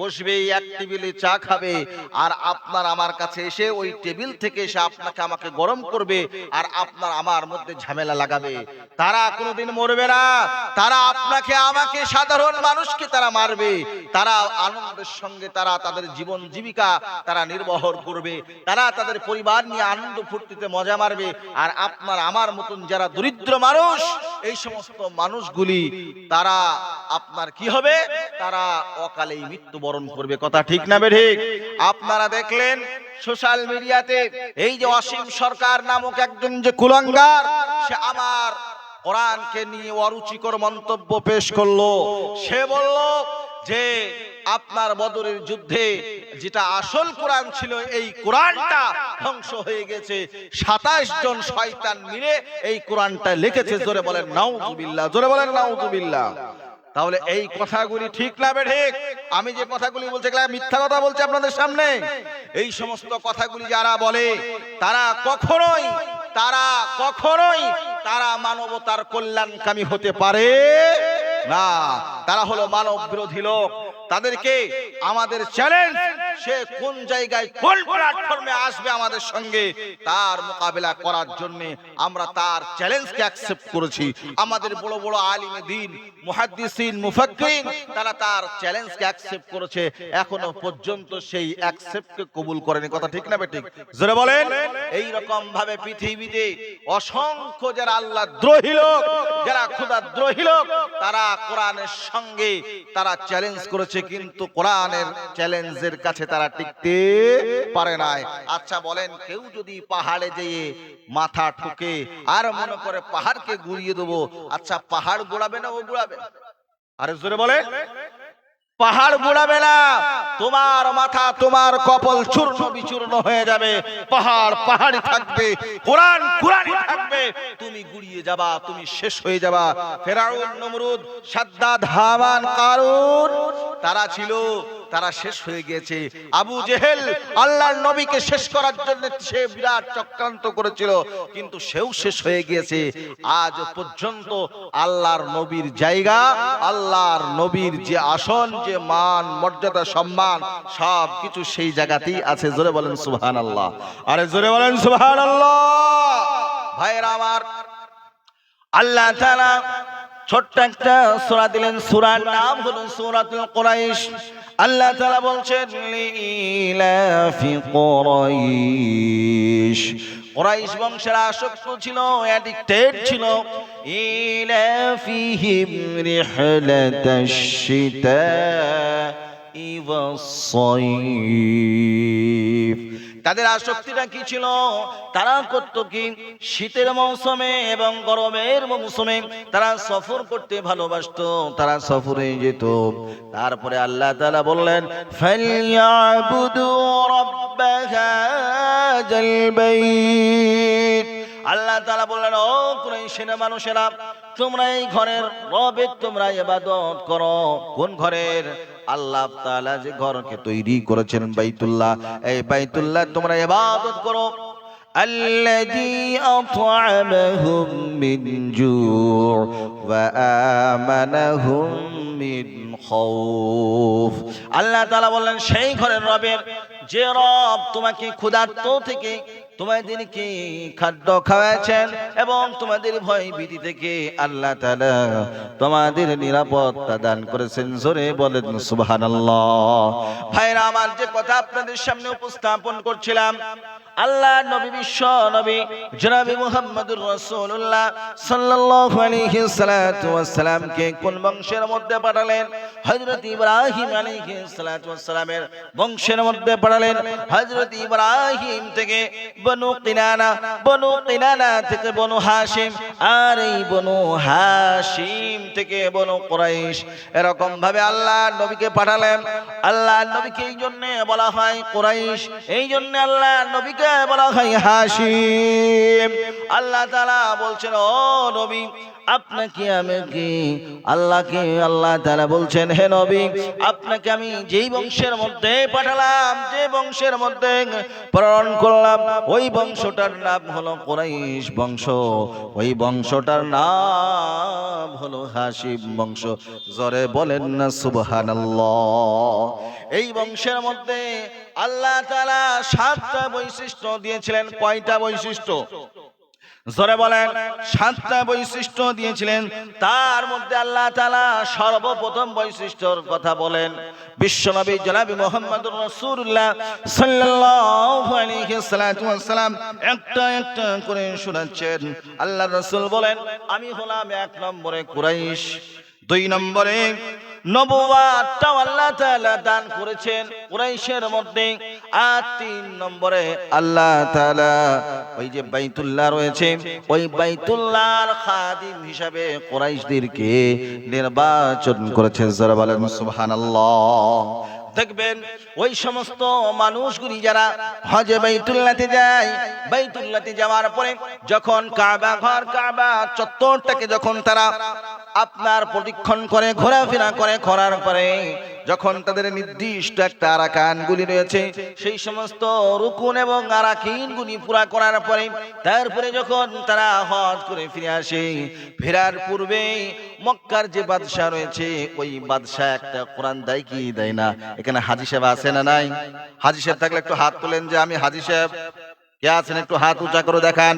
বসবে, এক টেবিলে চা খাবে, আর আপনার আমার কাছে এসে ওই টেবিল থেকে এসে আপনাকে আমাকে গরম করবে, আর আপনার আমার মধ্যে ঝামেলা লাগাবে। তারা কোনোদিন মরবে না। তারা আপনাকে আমাকে সাধারণ মানুষকে তারা মারবে। তারা আনন্দের সঙ্গে তারা তাদের জীবন জীবিকা তারা নির্বাহ করবে। তারা তাদের পরিবার নিয়ে আনন্দ ফুর্তিতে মজা মারবে। আর আপনার আমার মতন যারা দরিদ্র মানুষ, এই সমস্ত মানুষগুলি তারা আপনার কি হবে? তারা অকালেই মৃত্যুবরণ করবে। কথা ঠিক না বেঠিক? আপনারা দেখলেন সোশ্যাল মিডিয়াতে এই যে অসীম সরকার নামক একজন যে কুলাঙ্গার, সে আমার কোরআনকে নিয়ে অরুচিকর মন্তব্য পেশ করলো। সে বলল যে আপনার বদরের যুদ্ধে যেটা আসল কোরআন ছিল, এই কোরআনটা ধ্বংস হয়ে গেছে। 27 জন শয়তান মিলে এই কোরআনটা লিখেছে। জোরে বলেন নাউযুবিল্লাহ, জোরে বলেন নাউযুবিল্লাহ। তাহলে এই কথাগুলি ঠিক না বেঠিক? আমি যে কথাগুলি বলছি এগুলা মিথ্যা কথা বলছি আপনাদের সামনে। এই সমস্ত কথাগুলি যারা বলে তারা কখনোই তারা মানবতার কল্যাণকামী হতে পারে না। তারা হলো মানব বিরোধী লোক। তাদেরকে আমাদের চ্যালেঞ্জ, সে কোন জায়গায় কোন প্ল্যাটফর্মে আসবে আমাদের সঙ্গে, তার মোকাবেলা করার জন্য আমরা তার চ্যালেঞ্জকে অ্যাকসেপ্ট করেছি। আমাদের বড় বড় আলিমে দ্বীন, মুহাদ্দিসিন, মুফাক্কিরিন তারা তার চ্যালেঞ্জকে অ্যাকসেপ্ট করেছে। এখনো পর্যন্ত সেই অ্যাকসেপ্টকে কবুল করেনি। কথা ঠিক না বেঠিক? জোরে বলেন। এই রকম ভাবে পৃথিবীতে অসংখ্য যারা আল্লাহ দ্রোহী লোক, যারা খোদা দ্রোহী লোক, তারা কোরআনের সঙ্গে তারা চ্যালেঞ্জ করেছে, কিন্তু কোরআনের চ্যালেঞ্জের কাছে তারা টিকতে পারে নাই। আচ্ছা বলেন, কেউ যদি পাহাড়ে যেয়ে মাথা ঠুকে আর মনে করে পাহাড়কে গুড়িয়ে দেবো, আচ্ছা পাহাড় গোড়াবে না ও গোড়াবে? আরে জোরে বলে। পাহাড় গোড়াবে না। তোমার মাথা, তোমার কপাল চূর্ণ বিচূর্ণ হয়ে যাবে। পাহাড় পাহাড়ই থাকবে, কোরআন কোরআনই থাকবে। তুমি গুড়িয়ে যাবা, তুমি শেষ হয়ে যাবা। ফেরাউন, নমরুদ, সাদ্দাদ, হামান, কারুন তারা ছিল, তারা শেষ হয়ে গিয়েছে। আবু জেহেল আল্লাহর নবীকে শেষ করার জন্য সে বিরাট চক্রান্ত করেছিল, কিন্তু সেও শেষ হয়ে গিয়েছে। আজ পর্যন্ত আল্লাহর নবীর জায়গা, আল্লাহর নবীর যে আসন, যে মান, মর্যাদা, সম্মান, সব কিছু সেই জায়গাতেই আছে। জোরে বলেন সুবহানাল্লাহ। আরে জোরে বলেন সুবহানাল্লাহ। ভাইরা আমার, আল্লাহ তাআলা ছোট্ট একটা সূরা দিলেন। সূরার নাম হলো সূরাতুল কুরাইশ। আল্লাহ তাআলা বলছেন লিলাফি কুরাইশ। কুরাইশ বংশের আসক্ত ছিল, অ্যাডিক্টেড ছিল। ইলাফিহিম রিহলাতাশ শিতাই ওয়াস সাইফ। তাদের আসক্তিটা কি ছিল? তারা করত কি, শীতের মৌসুমে এবং গরমের মৌসুমে তারা সফর করতে ভালোবাসতো, তারা সফরে যেত। তারপরে আল্লাহ তাআলা বললেন ফালইয়াবুদু রাব্ব হাযাল বাইত। আল্লাহ তাআলা বললেন, ও কুরাইশের মানুষেরা, তোমরা এই ঘরের রবের তোমরা ইবাদত করো। কোন ঘরের? আল্লাহ তাআলা যে ঘরকে তৈরি করেছেন বাইতুল্লাহ, এই বাইতুল্লাহ তোমরা ইবাদত করো। আল্লাযী আত'আমাহুম মিন জু' ওয়া আমানাহুম মিন খাউফ। আল্লাহ তাআলা বললেন, সেই ঘরের রবের, যে রব তোমাকে ক্ষুধার্ত থেকে তোমাদেরকে খাদ্য খাওয়াচ্ছেন এবং তোমাদের ভয় ভীতি থেকে আল্লাহ তাআলা তোমাদের নিরাপত্তা দান করেছেন। জোরে বলেন সুবহানাল্লাহ। ভাইরা আমার, যে কথা আপনাদের সামনে উপস্থাপন করছিলাম, আল্লাহ নবী, বিশ্ব নবী জনাবে মুহাম্মদুর রাসূলুল্লাহ সাল্লাল্লাহু আলাইহি সাল্লাতু ওয়াস সালামকে কোন বংশের মধ্যে পাঠালেন? হযরত ইব্রাহিম আলাইহিস সালাতু ওয়াস সালামের বংশের মধ্যে পাঠালেন। হযরত ইব্রাহিম থেকে বনু কিনানা, বনু কিনানা থেকে বনু হাশিম, আর এই বনু হাশিম থেকে বনু কুরাইশ। এরকম ভাবে আল্লাহ নবীকে পাঠালেন। আল্লাহ নবীকে এই জন্য বলা হয় কুরাইশ, এই জন্য আল্লাহ নবীকে নামকে বলা হয় হাশিম। আল্লাহ তাআলা বলছেন, ও নবী আপনাকে আমি কি আল্লাহকে আল্লাহ তাআলা বলছেন, হে নবী আপনাকে আমি যেই বংশের মধ্যে পাঠালাম, যে বংশের মধ্যে প্রেরণ করলাম, ওই বংশটার নাম হলো কুরাইশ বংশ, ওই বংশটার নাম হলো হাশিম বংশ। জোরে বলেন না সুবহানাল্লাহ। এই বংশের মধ্যে আল্লাহ তাআলা 7টা বৈশিষ্ট্য দিয়েছিলেন। কয়টা বৈশিষ্ট্য? জোরে বলেন। 7টা বৈশিষ্ট্য দিয়েছিলেন। তার মধ্যে আল্লাহ তাআলা সর্বপ্রথম বৈশিষ্ট্যর কথা বলেন বিশ্বনবী জনাবে মুহাম্মদুর রাসূলুল্লাহ সাল্লাল্লাহু আলাইহি ওয়াসাল্লাম একটা একটা করে শোনাচ্ছেন। আল্লাহর রাসূল বলেন, আমি হলাম 1 নম্বরে কুরাইশ, 2 নম্বরে নবুয়াতটাও আল্লাহ তাআলা দান করেছেন কুরাইশের মধ্যে, আর 3 নম্বরে আল্লাহ তাআলা ওই যে বাইতুল্লাহ রয়েছে, ওই বাইতুল্লাহর খাদিম হিসাবে কুরাইশদেরকে নির্বাচন করেছেন। যারা বলেন সুবহানাল্লাহ। দেখবেন ওই সমস্ত মানুষগুলি যারা হজে বাইতুল্লাহতে যায়, বাইতুল্লাহতে যাওয়ার পরে যখন কাবা ঘর, কাবা চত্বরটাকে যখন তারা আপনার প্রদক্ষিণ করে, ঘোরাফেরা করে, করার পরে যখন তাদের নির্দিষ্ট একটা আরাকানগুলি রয়েছে, সেই সমস্ত রুকুন এবং আরাকিনগুলি পুরা করার পরে তারপরে যখন তারা হজ করে ফিরে আসে, ফেরার পূর্বে মক্কার যে বাদশা রয়েছে, ওই বাদশা একটা কোরআন দেয় কি দেয় না? এখানে হাজী সাহেব আছে না নাই? হাজী সাহেব থাকলে একটু হাত তোলেন, যে আমি হাজী সাহেব। কে আছেন একটু হাত উঁচা করে দেখান।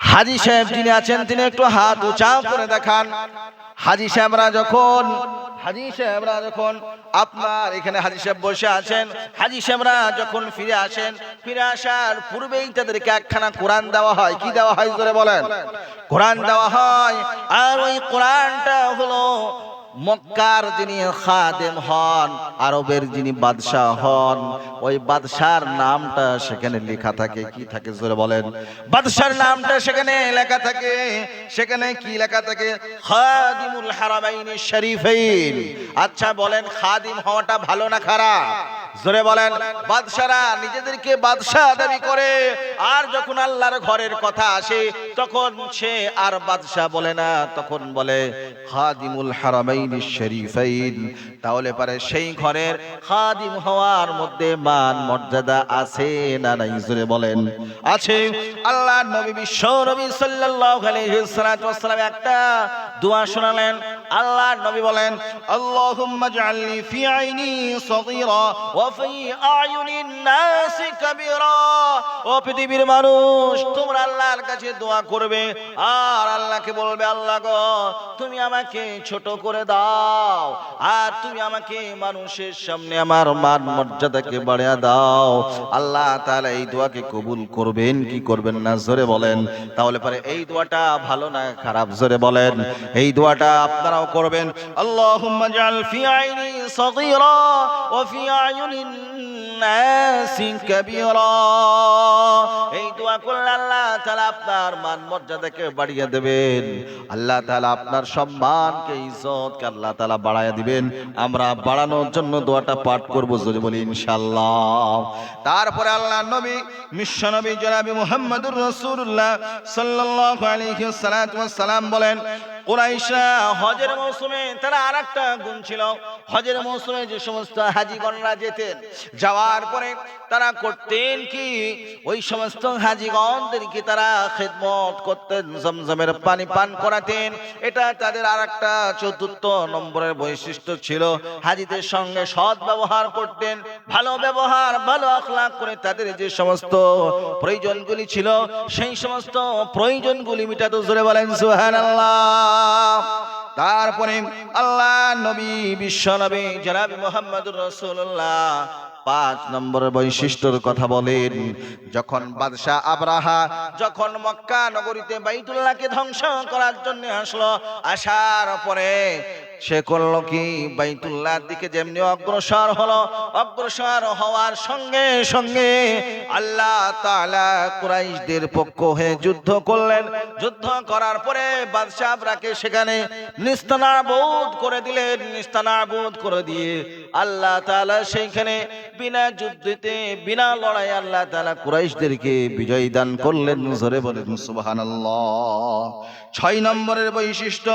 হাজী সাহেব যিনি আছেন তিনি একটু হাত উঁচা করে দেখান। হাজী সাহেবরা যখন আপনার এখানে হাজী সাহেব বসে আছেন, হাজী সাহেবরা যখন ফিরে আসেন, ফিরে আসার পূর্বেই তাদেরকে একখানা কোরআন দেওয়া হয়। কি দেওয়া হয় জোরে বলেন? কোরআন দেওয়া হয়। আর ওই কোরআনটা হলো মক্কার যিনি খাদেম হন, আরবের যিনি বাদশাহ হন, ওই বাদশার নামটা সেখানে লেখা থাকে। কি থাকে জোরে বলেন? বাদশার নামটা সেখানে লেখা থাকে। সেখানে কি লেখা থাকে? খাদিমুল হারামাইন শরীফাইন। আচ্ছা বলেন, খাদিম হওয়াটা ভালো না খারাপ? জোরে বলেন। বাদশারা নিজেদেরকে বাদশাহ দাবি করে, আর যখন আল্লাহর ঘরের কথা আসে তখন সে আর বাদশাহ বলে না, তখন বলে খাদিমুল হারামাইন শরীফাইন। তাহলে পারে সেই ঘরের খাদিম হওয়ার মধ্যে মান মর্যাদা আছে না নাই? জোরে বলেন। আছে। আল্লাহর নবী বিশ্ব নবী সাল্লাল্লাহু আলাইহি ওয়াসাল্লাম একটা দোয়া শোনালেন। আল্লাহর নবী বলেন, আল্লাহুম্মা জাআলনি ফি আইনি সগীরা ওয়া ফি আয়ুনিন নাস কাবীরা। ও পৃথিবীর মানুষ, তোমরা আল্লাহর কাছে দোয়া করবে আর আল্লাহকে বলবে, আল্লাহ গো তুমি আমাকে ছোট করে দাও, আর তুমি আমাকে মানুষের সামনে আমার মান মর্যাদাকে বাড়িয়ে দাও। আল্লাহ তাআলা এই দোয়াকে কবুল করবেন কি করবেন না? জোরে বলেন। তাহলে পরে এই দোয়াটা ভালো না খারাপ? জোরে বলেন। এই দোয়াটা আপনারাও করবেন। আল্লাহুম্মা জাআল ফি আইনি সগীরা ওয়া ফি আয়ুনিন নাসি কাবীরা। এই দোয়া করলে আল্লাহ তাআলা আপনার মান মর্যাদাকে বাড়িয়ে দেবেন। আল্লাহ তাআলা আপনার সম্মানকে, ইজ্জতকে আল্লাহ তাআলা বাড়ায় দিবেন। আমরা বাড়ানোর জন্য দোয়াটা পাঠ করব, যদি বলি ইনশাআল্লাহ। তারপরে আল্লাহর নবী বিশ্ব নবী জনাবে মুহাম্মদুর রাসূলুল্লাহ সাল্লাল্লাহু আলাইহি ওয়াসাল্লাম বলেন, কুরাইশরা হজের মৌসুমে তারা আরেকটা গুণ ছিল। হজের মৌসুমে যে সমস্ত হাজীগণরা যেতেন, যাওয়ার পরে তারা করতেন কি, ওই সমস্ত হাজীগণদেরকে তারা খিদমত করতেন, জমজমের পানি পান করাতেন। এটা তাদের আরেকটা ৪র্থ নম্বরের বৈশিষ্ট্য ছিল। হাজীদের সঙ্গে সৎ ব্যবহার করতেন, ভালো ব্যবহার, ভালো আখলাক করে তাদের যে সমস্ত প্রয়োজনগুলি ছিল, সেই সমস্ত প্রয়োজনগুলি মিটাতো। জোরে বলেন সুবহানাল্লাহ। তারপরে আল্লাহ নবী বিশ্ব নবী জনাবে মুহাম্মদুর রাসূলুল্লাহ 5 নম্বরের বৈশিষ্ট্যের কথা বলেন। যখন বাদশাহ আবরাহা যখন মক্কা নগরীতে বাইতুল্লাহকে ধ্বংস করার জন্য আসলো, আসার পরে সে করলো কি, বাইতুল্লাহর দিকে যেমনি অগ্রসর হলো, অগ্রসর হওয়ার সঙ্গে সঙ্গে আল্লাহ তাআলা কুরাইশদের পক্ষ হয়ে যুদ্ধ করলেন। যুদ্ধ করার পরে বাদশাহরাকে সেখানে নিস্তানাবুদ করে দিলেন। নিস্তানাবুদ করে দিয়ে আল্লাহ তাআলা সেইখানে বিনা যুদ্ধেতে বিনা লড়াই আল্লাহ তাআলা কুরাইশদেরকে বিজয় দান করলেন। জোরে বলেন সুবহানাল্লাহ। 6 নম্বরের বৈশিষ্ট্য,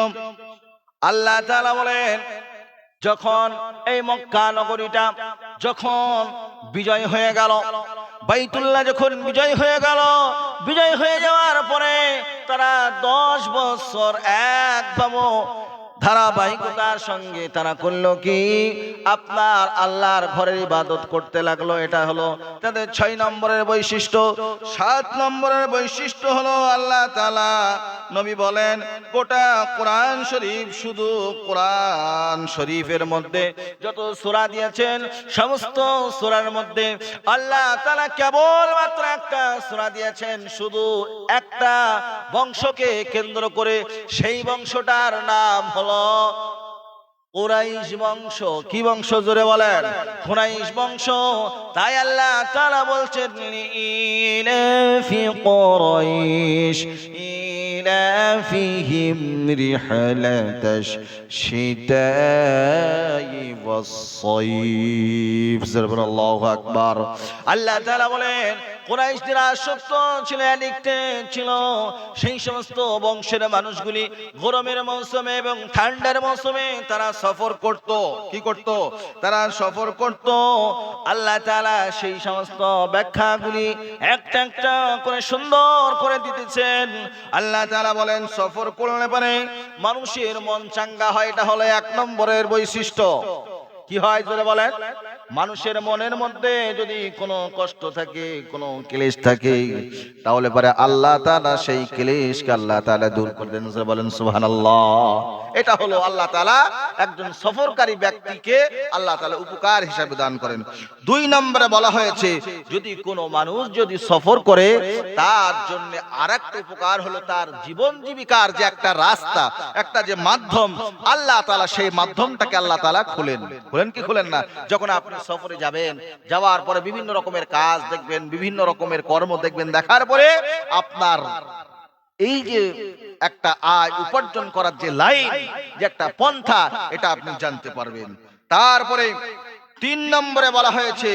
আল্লাহ তাআলা বলেন যখন এই মক্কা নগরীটা যখন বিজয় হয়ে গেল, বাইতুল্লাহ যখন বিজয় হয়ে গেল, বিজয় হয়ে যাওয়ার পরে তারা 10 বছর একভাবে ধারাবাহিকতার সঙ্গে তারা করলো কি, আপনার আল্লাহর ঘরের ইবাদত করতে লাগলো। এটা হলো তাদের 6 নম্বরের বৈশিষ্ট্য। 7 নম্বরের বৈশিষ্ট্য হলো আল্লাহ তাআলা নবী বলেন গোটা কোরআন শরীফ, শুধু কোরআন শরীফের মধ্যে যত সূরা দিয়েছেন সমস্ত সূরার মধ্যে আল্লাহ তাআলা কেবলমাত্র একটা সূরা দিয়েছেন, শুধু একটা বংশকে কেন্দ্র করে। সেই বংশটার নাম হলো কুরাইশ বংশ। কি বংশ? জোরে বলেন, কুরাইশ বংশ। তাই আল্লাহ তাআলা বলছেন ইলাফি কুরাইশ ইলাফিহিম রিহলাতাশ শিতাই ওয়াস-সাইফ। আল্লাহু আকবার। আল্লাহ তাআলা বলেন কুরাইশদের আসক্ত ছিল, অ্যাডিক্টেড ছিল সেই সমস্ত বংশের মানুষগুলি গরমের মৌসুমে এবং ঠান্ডার মৌসুমে তারা সফর করত। কি করত? তারা সফর করত। আল্লাহ তাআলা সেই সমস্ত ব্যাখ্যাগুলি একটা একটা করে সুন্দর করে দিতেছেন। আল্লাহ তাআলা বলেন সফর করলে পরে মানুষের মন চাঙ্গা হয়। এটা হলো 1 নম্বরের বৈশিষ্ট্য। কি হয় জোরে বলেন? মানুষের মনের মধ্যে যদি কোনো কষ্ট থাকে, কোনো ক্লেশ থাকে, তাহলে পরে আল্লাহ তাআলা সেই ক্লেশকে আল্লাহ তাআলা দূর করে দেন। বলেন সুবহানাল্লাহ। এটা হলো আল্লাহ তাআলা একজন সফরকারী ব্যক্তিকে আল্লাহ তাআলা উপকার হিসেবে দান করেন। 2 নম্বরে বলা হয়েছে যদি কোনো মানুষ যদি সফর করে তার জন্য আরেকটা উপকার হলো তার জীবন জীবিকার যে একটা রাস্তা, একটা যে মাধ্যম আল্লাহ তাআলা সেই মাধ্যমটাকে আল্লাহ তাআলা খুলেন। খুলেন কি খুলেন না? যখন আপনি সফরে যাবেন, যাওয়ার পরে বিভিন্ন রকমের কাজ দেখবেন, বিভিন্ন রকমের কর্ম দেখবেন, দেখার পরে আপনার এই যে একটা আয় উপার্জন করার যে লাইন, যে একটা পন্থা, এটা আপনি জানতে পারবেন। তারপরে 3 নম্বরে বলা হয়েছে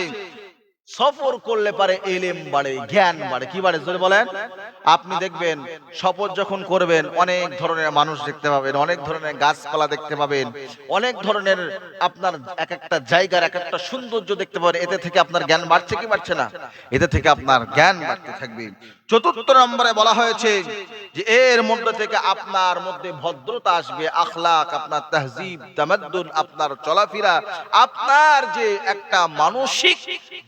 সফর করলে পারে ইলম বাড়ে, জ্ঞান বাড়ে। কি বাড়ে জোরে বলেন? আপনি দেখবেন সফর যখন করবেন অনেক ধরনের মানুষ দেখতে পাবেন, অনেক ধরনের গাছপালা দেখতে পাবেন, অনেক ধরনের আপনার এক একটা জায়গার এক একটা সৌন্দর্য দেখতে পাবেন। এতে থেকে আপনার জ্ঞান বাড়ছে কি বাড়ছে না? এতে থেকে আপনার জ্ঞান বাড়তে থাকবে। 4 নম্বরে বলা হয়েছে যে এর মধ্যে থেকে আপনার মধ্যে ভদ্রতা আসবে, আখলাক, আপনার তাহজিব, তামাদ্দুন, আপনার চলাফেরা, আপনার যে একটা মানসিক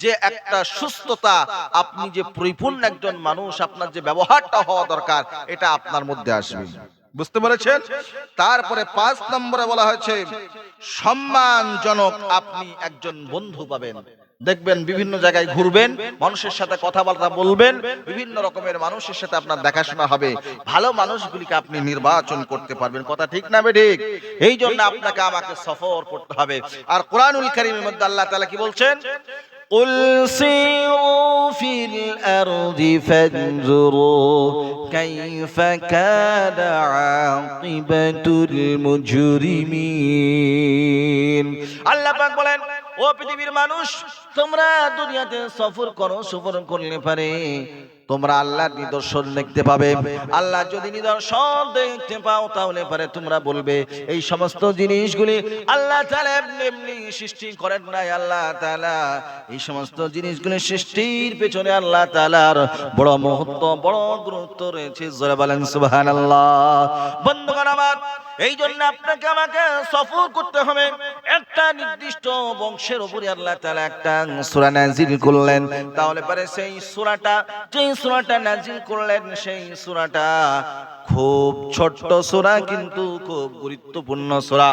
যে একটা সুস্থতা, আপনি যে পরিপূর্ণ একজন মানুষ, আপনার যে ব্যবহারটা হওয়া দরকার এটা আপনার মধ্যে আসবে। বুঝতে পেরেছেন? তারপরে 5 নম্বরে বলা হয়েছে সম্মানজনক আপনি একজন বন্ধু পাবেন। দেখবেন বিভিন্ন জায়গায় ঘুরবেন, মানুষের সাথে কথাবার্তা বলবেন, বিভিন্ন রকমের মানুষের সাথে আপনার দেখাশোনা হবে, ভালো মানুষগুলিকে আপনি নির্বাচন করতে পারবেন। কথা ঠিক না ঠিক? এই জন্য আপনাকে আমাকে সফর করতে হবে। আর কোরআনুল কারীমের মধ্যে আল্লাহ তাআলা কি বলছেন? قل سيروا في الأرض فانظروا كيف كان عاقبة المجرمين। আল্লাহ পাক বলেন ও পৃথিবীর মানুষ, তোমরা দুনিয়াতে সফর করো, সফর করলে পারে তোমরা আল্লাহর নিদর্শন দেখতে পাবে। আল্লাহ যদি নিদর্শন দেখতে পাও তাহলে পারে তোমরা বলবে এই সমস্ত জিনিসগুলি আল্লাহ তাআলা এমনি সৃষ্টি করেন নাই। আল্লাহ তাআলা এই সমস্ত জিনিসগুলি সৃষ্টির পেছনে আল্লাহ তাআলার বড় মহত্ব, বড় গুরুত্ব রয়েছে। জোরে বলেন সুবহানাল্লাহ। বন্ধুগণ আমার, এই জন্য আপনাকে আমাকে সফর করতে হবে। একটা নির্দিষ্ট বংশের উপরে আল্লাহ তাআলা একটা সূরা নাযিল করলেন, তাহলে পরে সেই সূরাটা, যেই সূরাটা নাযিল করলেন সেই সূরাটা খুব ছোট্ট সূরা কিন্তু খুব গুরুত্বপূর্ণ সূরা।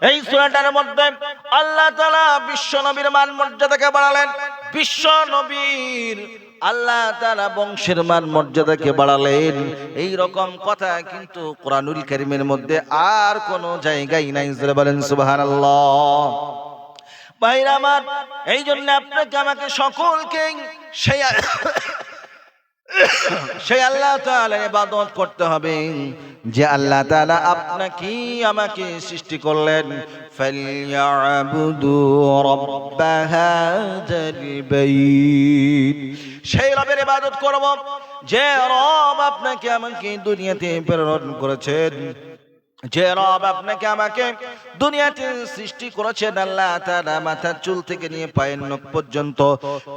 এই সূরাটার মধ্যে আল্লাহ তাআলা বিশ্ব নবীর মান মর্যাদাকে বাড়ালেন। বিশ্ব নবীর আল্লাহ তাআলা বংশের মান মর্যাদাকে বাড়ালেন। এই রকম কথা কিন্তু কোরআনুল কারীমের মধ্যে আর কোনো জায়গায় নাই। জোরে বলেন সুবহানাল্লাহ। ভাইরা আমার, এই জন্য আপনাকে আমাকে সকলকে সেই আল্লাহ তাআলার ইবাদত করতে হবে যে আল্লাহ তাআলা আপনাকে আমাকে সৃষ্টি করলেন। ফালইয়াবুদু রাব্ব হাযাল বাইত, সেই রবের ইবাদত করব যে রব আপনাকে আমাকে দুনিয়াতে প্রেরণ করেছেন, যে রব আপনাকে আমাকে দুনিয়াতে সৃষ্টি করেছেন। আল্লাহ তাআলা মাথার চুল থেকে নিয়ে পায়ের নখ পর্যন্ত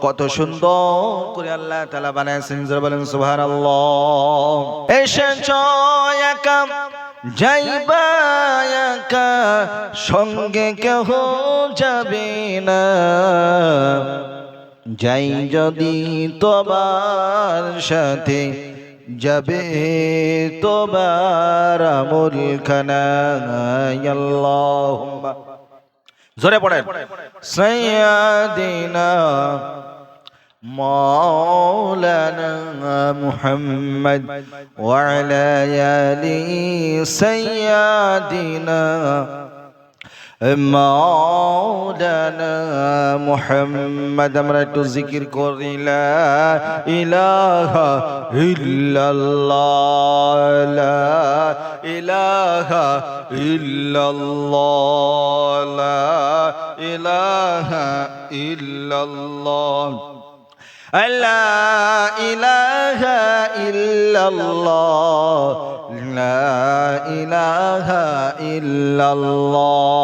কত সুন্দর করে আল্লাহ তাআলা বানাইছেন। জোরে বলেন সুবহানাল্লাহ। এসেছো একা যাইবা একা, সঙ্গে কেহ যাবে না। যাই যদি তোমার সাথে, যাবে তোমার আমল খানা। আল্লাহুম্মা, জোরে পড়েন, সাইয়্যিদিনা মাওলানা মুহাম্মদ ওয়া আলা আলি সাইয়্যিদিনা মাওলানা মুহাম্মদ। আমরা একটু জিকির করি, লা ইলাহা ইল্লাল্লাহ, লা ইলাহা ইল্লাল্লাহ, লা ইলাহা ইল্লাল্লাহ, লা ইলাহা ইল্লাল্লাহ, লা ইলাহা ইল্লাল্লাহ।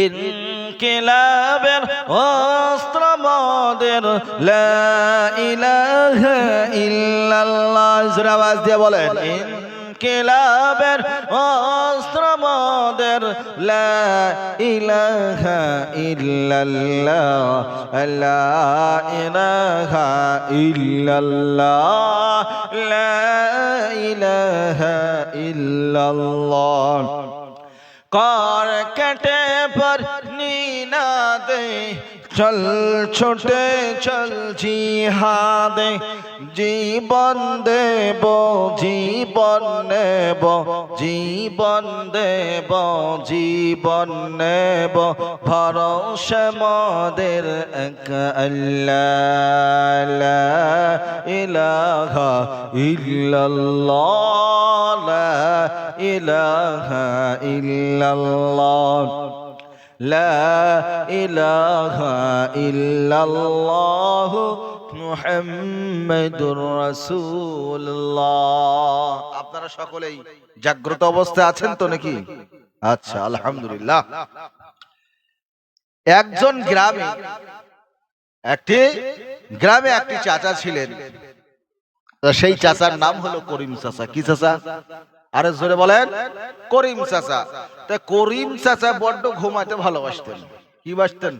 ইনকিলাবের অস্ত্র মোদের, লা ইলাহা ইল্লাল্লাহ। জোরে আওয়াজ দিয়ে বলেন, ইনকিলাবের অস্ত্র মোদের, লা ইলাহা ইল্লাল্লাহ, লা ইলাহা ইল্লাল্লাহ, লা ইলাহা ইল্লাল্লাহ। কর কেটে পর নিনাদে, চল ছোটে চল জিহাদে, জীবন দেব জীবন নেব, জীবন দেব জীবন নেব, ভরসা মোদের এক আল্লাহ, লা ইলাহা ইল্লাল্লাহ, লা ইলাহা ইল্লাল্লাহ, লা ইলাহা ইল্লাল্লাহ মুহাম্মাদুর রাসূলুল্লাহ। আপনারা সকলেই জাগ্রত অবস্থায় আছেন তো নাকি? আচ্ছা, আলহামদুলিল্লাহ। একজন গ্রামে, একটি গ্রামে একটি চাচা ছিলেন। সেই চাচার নাম হলো করিম চাচা। কি চাচা? আরে জোরে বলেন, করিম চাচা। তা করিম চাচা বড্ড ঘুমাতে ভালোবাসতেন। কি বাসতেন?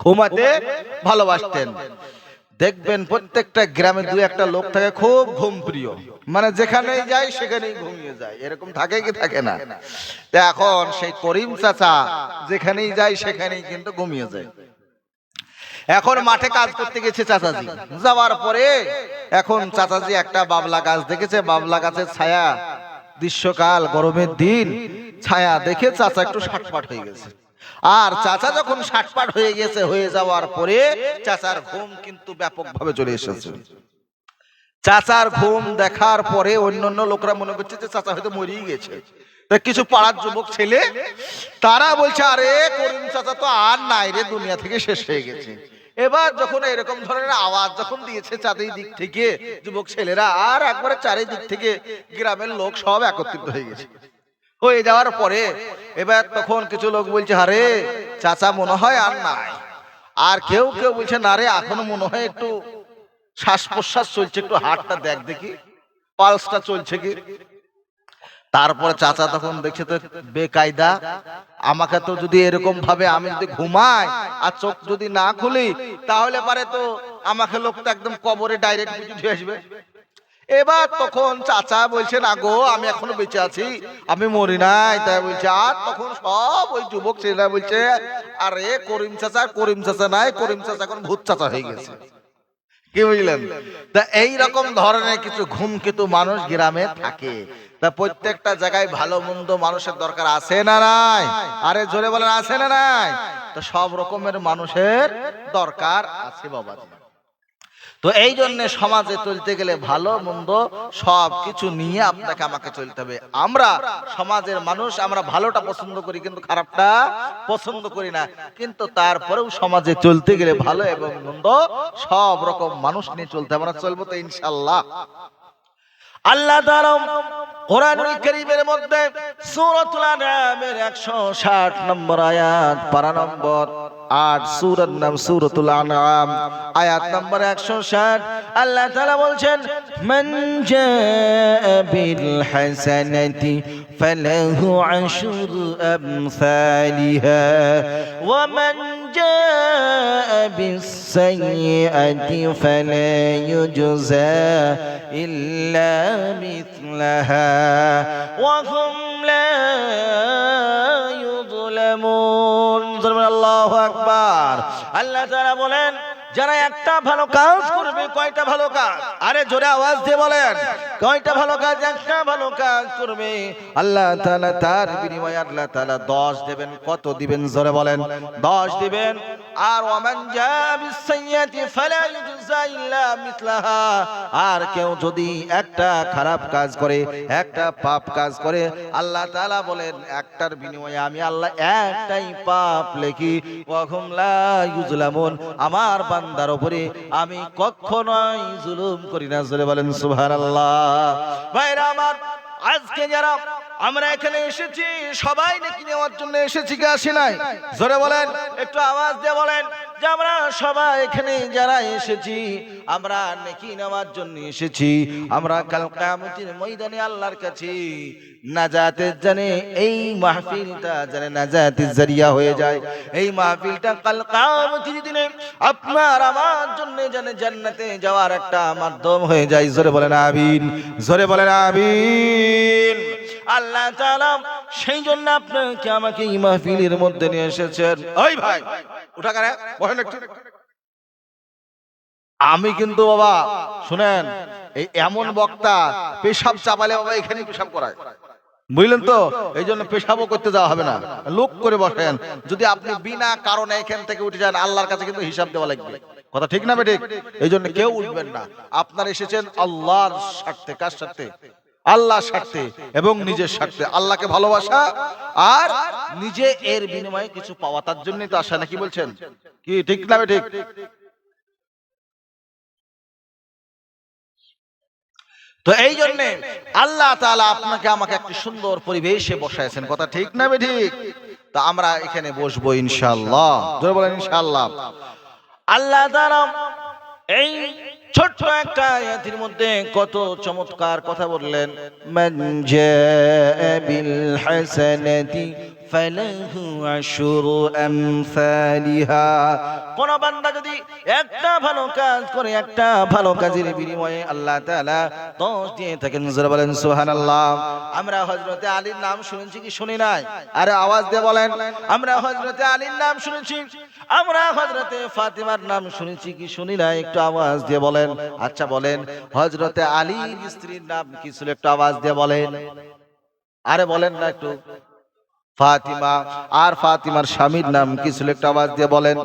ঘুমাতে ভালোবাসতেন। দেখবেন প্রত্যেকটা গ্রামে দুই একটা লোক থাকে খুব ঘুম প্রিয়, মানে যেখানেই যায় সেখানেই ঘুমিয়ে যায়। এরকম থাকে কি থাকে না? তা এখন সেই করিম চাচা যেখানেই যায় সেখানেই কিন্তু ঘুমিয়ে যায়। এখন মাঠে কাজ করতে গেছে চাচাজি। যাওয়ার পরে এখন চাচাজি একটা বাবলা গাছ দেখেছে। বাবলা গাছের ছায়া, গ্রীষ্মকাল গরমের দিন, ছায়া দেখে চাচা একটু সাটপাট হয়ে গেছে। আর চাচা যখন সাটপাট হয়ে গেছে, হয়ে যাওয়ার পরে চাচার ঘুম কিন্তু ব্যাপকভাবে চলে এসেছে। চাচার ঘুম দেখার পরে অন্যান্য লোকরা মনে করছে যে চাচা হয়তো মরেই গেছে। কিছু পাড়ার যুবক ছেলে তারা বলছে, আরে করিম চাচা তো আর নাই রে, দুনিয়া থেকে শেষ হয়ে গেছে। এবার যখন এরকম ধরনের আওয়াজ যখন দিয়েছে চারিদিক থেকে যুবক ছেলেরা, আর একবারে চারিদিক থেকে গ্রামের লোক সব একত্রিত হয়ে গেছে। হয়ে যাওয়ার পরে এবার তখন কিছু লোক বলছে, আরে চাচা মনে হয় আর নাই। আর কেউ কেউ বলছে, না রে এখনো মনে হয় একটু শ্বাস প্রশ্বাস চলছে, একটু হাতটা দেখ দেখি পালসটা চলছে কি। তারপরে চাচা তখন দেখছে তো বেকায়দা, আমাকে তো যদি এরকম ভাবে আমি যদি ঘুমাই আর চোখ যদি না খুলি, তাহলে পারে তো আমাকে লোক তো একদম কবরে ডাইরেক্ট বুঝে আসবে। এবার তখন চাচা বলছে না গো, আমি এখনো বেঁচে আছি, আমি মরি নাই, তাই বলছে। আর তখন সব ওই যুবক ছেলেরা বলছে, আরে করিম চাচা নাই, করিম চাচা এখন ভূত চাচা হয়ে গেছে। কি বুঝলেন? তা এইরকম ধরনের কিছু ঘুমকেতু মানুষ গ্রামে থাকে। তা প্রত্যেকটা জায়গায় ভালো মন্দ মানুষের দরকার আছে না নাই? আরে জোরে বলেন, আছে না নাই? তো সব রকমের মানুষের দরকার আছে বাবা। তো এই জন্য সমাজে চলতে গেলে ভালো মন্দ সব কিছু নিয়ে আপনাকে আমাকে চলতে হবে। আমরা সমাজের মানুষ, আমরা ভালোটা পছন্দ করি কিন্তু খারাপটা পছন্দ করি না। কিন্তু তারপরেও সমাজে চলতে গেলে ভালো এবং মন্দ সব রকম মানুষ নিয়ে চলতে হবে। আমরা চলবো তো ইনশাআল্লাহ। আল্লাহ তাআলা কোরআনুল কারীমের মধ্যে সূরাতুল আনআমের 160 নম্বর আয়াত, পারা নম্বর 8, সূরার নাম সূরাতুল আনআম, আয়াত নম্বর 160। আল্লাহ তাআলা বলছেন, মান জাআ বিল হাসানাতি ফালাহু আশরু আমসালিহা ওয়া মান জাআ বিস সাইয়্যাতি ফালা ইউজজা ইল্লা মিথলাহা ওয়া হুম লা ইউযলামুন। আল্লাহু আকবার। আল্লাহ তাআলা বলেন, যারা একটা ভালো কাজ করবে, কয়টা ভালো কাজ? আরে জোরে আওয়াজ দিয়ে বলেন, কয়টা ভালো কাজ? একটা ভালো কাজ করবে, আল্লাহ তাআলা তার বিনিময়ে আল্লাহ তাআলা 10 দেবেন। কত দিবেন? জোরে বলেন, 10 দিবেন। আর ওয়ামান জাবিস সাইয়্যাতি ফালা ইউজজা ইল্লা মিথলাহা, আর কেউ যদি একটা খারাপ কাজ করে, একটা পাপ কাজ করে, আল্লাহ তাআলা বলেন একটার বিনিময়ে আমি আল্লাহ একটাই পাপ লিখি। ওয়া হুম লা ইউযলামুন, আমার বান্দার উপরে আমি কখনোই জুলুম করি না। জোরে বলেন সুবহানাল্লাহ। ভাইরা আমার, আজকে যারা আমরা এখানে এসেছি সবাই নেকি নেওয়ার জন্য এসেছি কি আসি নাই? জোরে বলেন, একটু আওয়াজ দিয়ে বলেন যে আমরা সবাই এখানে যারা এসেছি আমরা নেকি নেওয়ার জন্য এসেছি। আমরা কাল কিয়ামতের ময়দানে আল্লাহর কাছে নাজাতের জানে এই মাহফিলটা জানে নাজাতের জরিয়া হয়ে যায়। এই মাহফিলটা কাল কিয়ামতের দিনে আপনার আমার জন্য জানে জান্নাতে যাওয়ার একটা মাধ্যম হয়ে যায়। জোরে বলেন আমিন, জোরে বলেন আমিন। আল্লাহ তাআলা সেই জন্য আপনাকে আমাকে এই মাহফিলের মধ্যে নিয়ে এসেছেন। ওই ভাই উঠা করে বসেন একটু। আমি কিন্তু বাবা শুনেন, এই এমন বক্তা পেশাব চাপালে বাবা এখানে পেশাব করায়, বুঝলেন তো? এই জন্য পেশাবও করতে যাওয়া হবে না, লোক করে বসেন। যদি আপনি বিনা কারণে এখান থেকে উঠে যান আল্লাহর কাছে কিন্তু হিসাব দেওয়া লাগবে। কথা ঠিক না বেঠিক? এই জন্য কেউ উঠবেন না। আপনারা এসেছেন আল্লাহর স্বার্থে। কার স্বার্থে? আল্লাহর স্বার্থে এবং নিজের স্বার্থে। আল্লাহকে ভালোবাসা আর নিজে এর বিনিময়ে কিছু পাওয়া, তার জন্যই তো আসা, নাকি বলছেন? কি ঠিক না বেঠিক? তো এই জন্যে আল্লাহ তাআলা আপনাকে আমাকে একটি সুন্দর পরিবেশে বসাইছেন। কথা ঠিক না বেঠিক? তা আমরা এখানে বসবো ইনশাআল্লাহ। জোরে বলেন ইনশাআল্লাহ। আল্লাহ তাআলা এই ছোট্ট একটা আয়াতের মধ্যে কত চমৎকার কথা বললেন। মান জাআ বিল হাসানাতি ফালাহু আশরু আমসালিহা, কোন বান্দা যদি একটা ভালো কাজ করে, একটা ভালো কাজের বিনিময়ে আল্লাহ তাআলা 10 দিয়ে থাকেন। জোরে বলেন সুবহানাল্লাহ। আমরা হযরতে আলীর নাম শুনেছি কি শুনি নাই? আরে আওয়াজ দিয়ে বলেন, আমরা হযরতে আলীর নাম শুনেছি, আমরা হযরতে ফাতিমার নাম শুনেছি কি শুনি নাই? একটু আওয়াজ দিয়ে বলেন। আচ্ছা বলেন, হযরতে আলীর স্ত্রীর নাম কি ছিল? একটু আওয়াজ দিয়ে বলেন। আরে বলেন না একটু। ফাতিমা। আর ফাতিমার স্বামীর নাম কি ছিল? একটু আওয়াজ দিয়ে বলেন।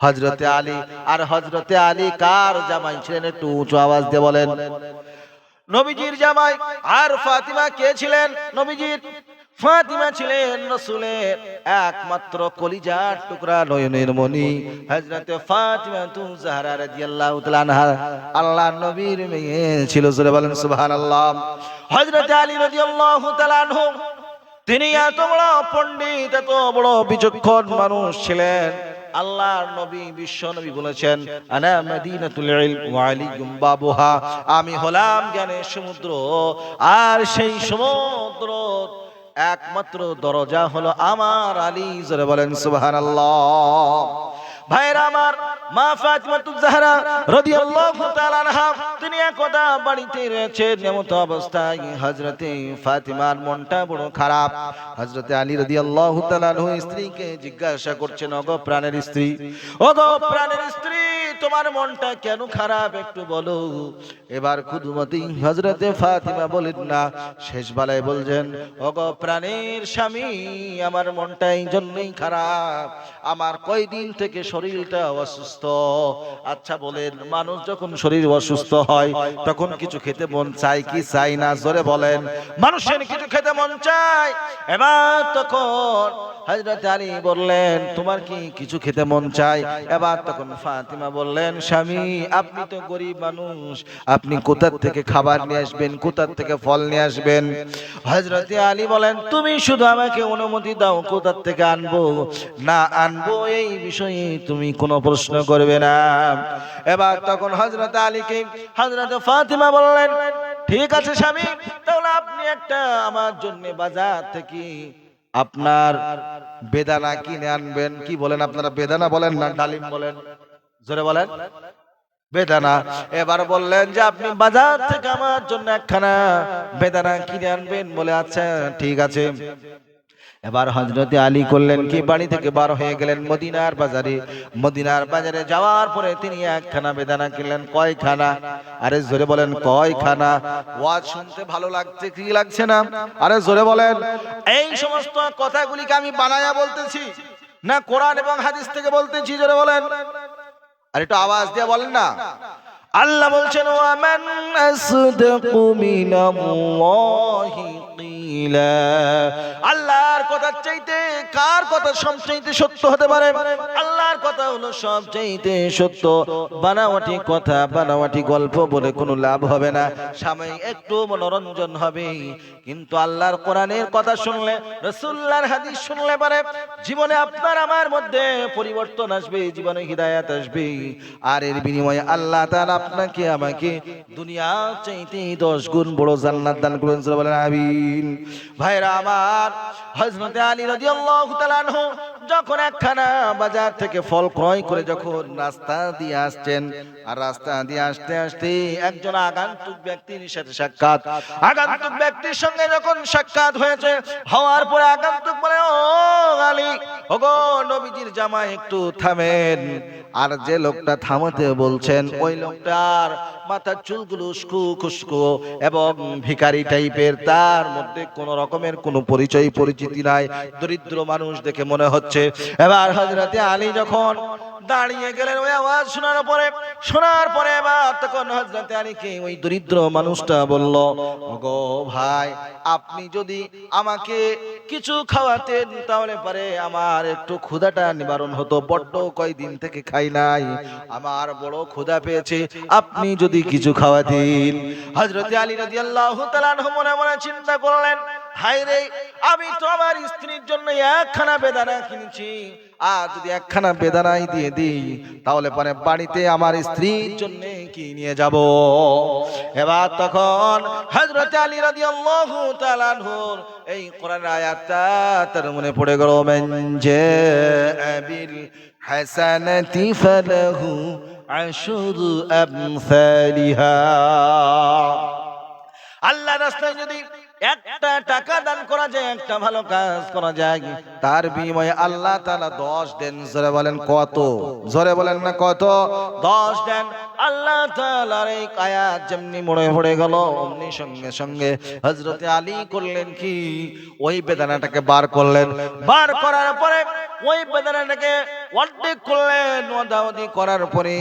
হযরতে আলী। আর হযরতে আলী কার জামাই ছিলেন? একটু উঁচু আওয়াজ দিয়ে বলেন। নবীজির জামাই। আর ফাতিমা কে ছিলেন? নবীজির ফাতিমা ছিলেন রাসূলের একমাত্র কলিজার টুকরা, নয়নের মণি হযরতে ফাতিমা জাহরা রাদিয়াল্লাহু তাআলা আনহা আল্লাহর নবীর মেয়ে ছিল। জোরে বলেন সুবহানাল্লাহ। হযরতে আলী রাদিয়াল্লাহু তাআলা আনহু তিনি এত বড় পণ্ডিত, এত বড় বিচক্ষণ মানুষ ছিলেন। আল্লাহর নবী বিশ্ব নবী বলেছেন, আনা মাদিনাতুল ইলম ওয়া আলিয়ুম বাবুহা, আমি হলাম জ্ঞানের সমুদ্র আর সেই সমুদ্র একমাত্র দরজা হলো আমার আলী। জোরে বলেন সুবহানাল্লাহ। ভাইরা আমার, মা ফাতিমাতুজ জাহরা রাদিয়াল্লাহু তাআলা আনহা তিনি একদা বাড়িতে রয়েছেন এমত অবস্থায় হযরতে ফাতিমার মনটা বড় খারাপ। হযরতে আলী রাদিয়াল্লাহু তাআলা আনহু স্ত্রীকে জিজ্ঞাসা করছেন, ওগো প্রাণের স্ত্রী, ওগো প্রাণের স্ত্রী, তোমার মনটা কেন খারাপ একটু বলো। এবার খুদমতি হযরতে ফাতিমা বলেন না, শেষ বেলায় বলছেন, ওগো প্রাণের স্বামী, আমার মনটা এই জন্যই খারাপ, আমার কয়দিন থেকে শরীরটা অসুস্থ। আচ্ছা বলেন, মানুষ যখন শরীর অসুস্থ হয় তখন কিছু খেতে মন চায় কি চাই না? জোরে বলেন। মানুষের কিছু খেতে মন চায়। এবার তখন হযরত আলী বললেন, তোমার কি কিছু খেতে মন চায়? এবার তখন ফাতিমা বললেন, স্বামী, আপনি তো গরিব মানুষ, আপনি কোথা থেকে খাবার নিয়ে আসবেন, কোথা থেকে ফল নিয়ে আসবেন? হযরত আলী বলেন, তুমি শুধু আমাকে অনুমতি দাও, কোথা থেকে আনবো না আনবো এই বিষয়ে তুমি কোনো প্রশ্ন করবে না। এবার তখন হযরত আলীকে হযরত ফাতিমা বললেন, ঠিক আছে স্বামী, তাহলে আপনি একটা আমার জন্য বাজার থেকে আপনার বেদানা কিনে আনবেন। কি বলেন আপনারা, বেদানা বলেন না ডালিম বলেন? জোরে বলেন। বেদানা। এবার বললেন যে আপনি বাজার থেকে আমার জন্য একখানা বেদানা কিনে আনবেন। বলে আচ্ছা ঠিক আছে। এবার হযরতে আলী করলেন কি, বাড়ি থেকে বার হয়ে গেলেন মদিনার বাজারে। মদিনার বাজারে যাওয়ার পরে তিনি একখানা বেদানা কিনলেন। কয়খানা? আরে জোরে বলেন, কয়খানা? ওয়াজ শুনতে ভালো লাগছে কি লাগছে না? আরে জোরে বলেন। এই সমস্ত কথাগুলিকে আমি বানায়া বলতেছি না কোরআন এবং হাদিস থেকে বলতেছি? জোরে বলেন। আর একটু আওয়াজ দিয়ে বলেন না। আল্লাহ বলছেন, ওয়ামান আসদাকু মিনাল্লাহি কিলা। আল্লাহর কথা চাইতে কার কথা সবচাইতে সত্য হতে পারে? আল্লাহর কথা হলো সবচাইতে সত্য। বানাওয়াটি কথা, বানাওয়াটি গল্প বলে কোনো লাভ হবে না, সাময়িক একটু মনোরঞ্জন হবে, কিন্তু আল্লাহর কোরআনের কথা শুনলে, রাসূলুল্লাহর হাদিস শুনলে পারে জীবনে আপনার আমার মধ্যে পরিবর্তন আসবে, জীবনে হিদায়াত আসবে। আর এর বিনিময়ে আল্লাহ তাআলা আপনাকে আমাকে দুনিয়া চাইতে 10 গুণ বড় জান্নাত দান করবেন। বলেন আমিন। ভাইরা আমার, হযরত আলী রাদিয়াল্লাহু তাআলা আনহু যখন একখানা বাজার থেকে ফল ক্রয় করে যখন রাস্তা দিয়ে আসছেন, আর রাস্তা দিয়ে আসতে আসতে একজন আগন্তুক ব্যক্তির সাথে সাক্ষাৎ। আগন্তুক ব্যক্তির সঙ্গে যখন সাক্ষাৎ হয়েছে, হওয়ার পরে আগন্তুক বলে, ও আলী, ওগো নবীজির জামাই, একটু থামেন। আর যে লোকটা থামতে বলছেন ওই লোকটার মাথার চুলগুলো উস্কো খুস্কো এবং ভিখারি টাইপের, তার মধ্যে কোন রকমের কোনো পরিচয় পরিচিতি নাই, দরিদ্র মানুষ দেখে মনে হচ্ছে। এবার হযরতে আলী যখন দাঁড়িয়ে গেলেন ওই আওয়াজ শোনার পরে এবার তখন হযরতে আলীকে ওই দরিদ্র মানুষটা বলল, ওগো ভাই, আপনি যদি আমাকে কিছু খাওয়াতেন তাহলে পারে আমার একটু ক্ষুধাটা নিবারণ হতো, বড্ড কয়দিন থেকে খাই নাই, আমার বড় ক্ষুধা পেয়েছে, আপনি যদি কিছু খাওয়াতেন। হযরতে আলী রাদিয়াল্লাহু তাআলা আনহু মনে মনে চিন্তা করলেন, হায় রে, আমি তো আমার স্ত্রীর জন্য একখানা বেদানা কিনেছি, আর যদি একখানা বেদানাই দিয়ে দিই তাহলে পরে বাড়িতে আমার স্ত্রীর জন্য কি নিয়ে যাব। এবার তখন হযরত আলী রাদিয়াল্লাহু তাআলা আনহুর এই কোরআনের আয়াতটা তার মনে পড়ে গেল, মান জাআবিল হাসানাতি ফালাহু আশরু আমসালিহা। আল্লাহর রাস্তায় যদি একটা টাকা দান করা যায়, একটা ভালো কাজ করা যায়, তার বিনিময়ে আল্লাহ তাআলা 10 দেন। জোরে বলেন কত? জোরে বলেন না কত? 10 দেন। আল্লাহ তাআলার এই আয়াত যেমনি মনে পড়ে গেল, অমনি সঙ্গে সঙ্গে হযরতে আলী করলেন কি, ওই বেদানাটাকে বার করলেন। বার করার পরে ওই বেদানাটাকে অর্ধেক করলেন। ওয়াদাওয়াদি করার পরে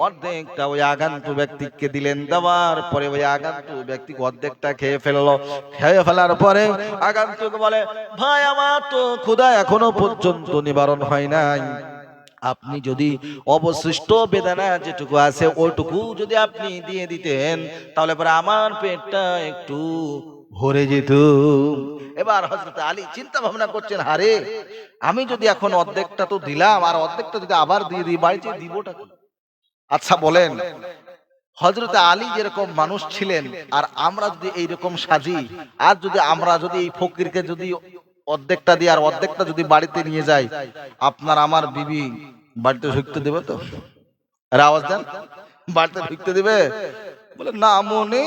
অর্ধেকটা ওই আগন্তুক ব্যক্তিকে দিলেন। দেওয়ার পরে ওই আগন্তুক ব্যক্তি অর্ধেকটা খেয়ে ফেললো। খেয়ে ফেলার পরে আগন্তুক বলে, ভাই, আমার তো ক্ষুধা এখনো পর্যন্ত নিবারণ হয় নাই, আপনি যদি অবশিষ্ট বেদানা যেটুকু আছে ওইটুকু যদি আপনি দিয়ে দিতেন তাহলে পরে আমার পেটটা একটু ভরে যেত। এবার হযরত আলী চিন্তা ভাবনা করছেন, হারে, আমি যদি এখন অর্ধেকটা তো দিলাম, আর অর্ধেকটা যদি আবার দিয়ে দিই, বাড়িতে দিবটা কি? আচ্ছা বলেন, হযরত আলী যেরকম মানুষ ছিলেন, আর আমরা যদি এইরকম সাজি, আর যদি আমরা যদি এই ফকিরকে যদি অর্ধেকটা দিই আর অর্ধেকটা যদি বাড়িতে নিয়ে যাই, আপনার আমার বিবি বাড়িতে ঢুকতে দেবে তো? আরে আওয়াজ দেন, বাড়িতে ঢুকতে দিবে? বলে না মনে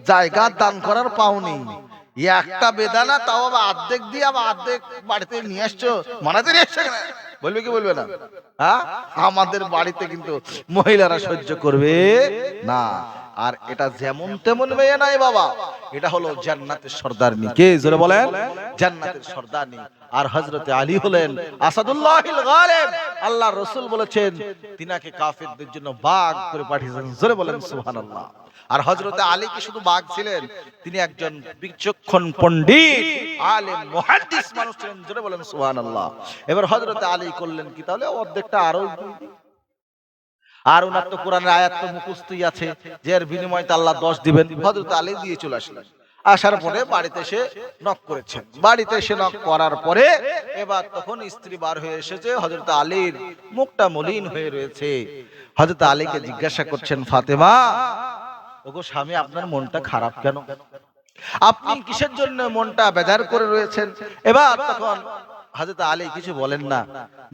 জায়গা দান করার পাওনি, একটা বেদানা তাও আবার অর্ধেক দিয়ে আবার অর্ধেক বাড়িতে নিয়ে আসছো, মানাতে নিয়ে আসছো কেন? বলবে কি বলবে না? হ্যাঁ, আমাদের বাড়িতে কিন্তু মহিলারা সহ্য করবে না। আর এটা যেমন তেমন মেয়ে নাই বাবা, এটা হলো জান্নাতের সর্দারনি। কে জোরে বলেন? জান্নাতের সর্দারনি। আর হযরতে আলী হলেন আসাদুল্লাহিল গালিব। আল্লাহর রাসূল বলেছেন তিনাকে কাফিরদের জন্য বাগ করে পাঠিয়েছেন। জোরে বলেন সুবহানাল্লাহ। আর হযরতে আলী কি শুধু বাগ ছিলেন, তিনি একজন বিচক্ষণ পণ্ডিত, আলেম, মুহাদ্দিস মানুষ ছিলেন। জোরে বলেন সুবহানাল্লাহ। এবার হযরতে আলী করলেন কি, তাহলে অর্ধেকটা আরো, আর ওনার তো কোরআনের আয়াত তো মুখস্থই আছে যে এর বিনিময়ে তো আল্লাহ 10 দিবেন। হযরত আলী দিয়ে চলে আসলেন। আসার পরে বাড়িতে এসে নক করেছেন। বাড়িতে এসে নক করার পরে এবার তখন স্ত্রী বার হয়ে এসেছে, হযরত আলীর মুখটা মলিন হয়ে রয়েছে। হযরত আলীকে জিজ্ঞাসা করছেন, ফাতেমা ওগো স্বামী, আপনার মনটা খারাপ কেন? আপনি কিসের জন্য মনটা বেজার করে রয়েছেন? এবার তখন হযরত আলী কিছু বলেন না।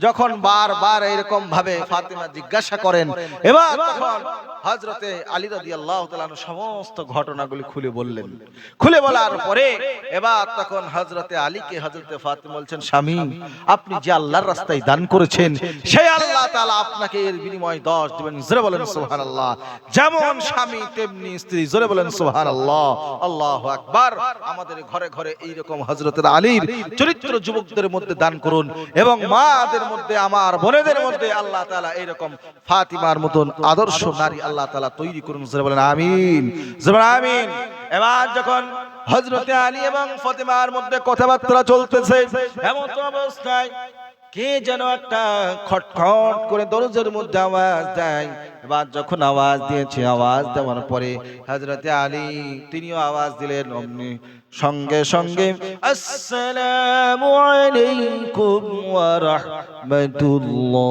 যখন বারবার এরকম ভাবে ফাতেমা জিজ্ঞাসা করেন, এবার তখন হযরতে আলী রাদিয়াল্লাহু তাআলা সমস্ত ঘটনাগুলি খুলে বললেন। খুলে বলার পরে এবার তখন হযরতে আলীকে হযরতে ফাতেমা বলছেন, স্বামী আপনি যে আল্লাহর রাস্তায় দান করেছেন, সেই আল্লাহ তাআলা আপনাকে এর বিনিময়ে 10 দিবেন। জোরে বলেন সুবহানাল্লাহ। যেমন স্বামী তেমনি স্ত্রী। জোরে বলেন সুবহানাল্লাহ। আল্লাহু আকবার। আমাদের ঘরে ঘরে এইরকম হযরতে আলীর চরিত্র যুবকদের মধ্যে দান করুন, এবং মাদের মধ্যে, আমার বোনেদের মধ্যে আল্লাহ তাআলা এইরকম ফাতিমার মতন আদর্শ নারী আল্লাহ তাআলা তৈরি করুন। জোরে বলেন আমিন। জোরে বলেন আমিন। এবার যখন হযরতে আলী এবং ফাতিমার মধ্যে কথাবার্তা চলতেছে, এমন অবস্থায় কে যেন একটা খটখট করে দরজার মধ্যে আওয়াজ দেয়। এবার যখন আওয়াজ দিয়েছে, আওয়াজ দেওয়ার পরে হযরতে আলী তিনিও আওয়াজ দিলেন। অমনি সঙ্গে সঙ্গে আসসালামু আলাইকুম ওয়া রাহমাতুল্লাহি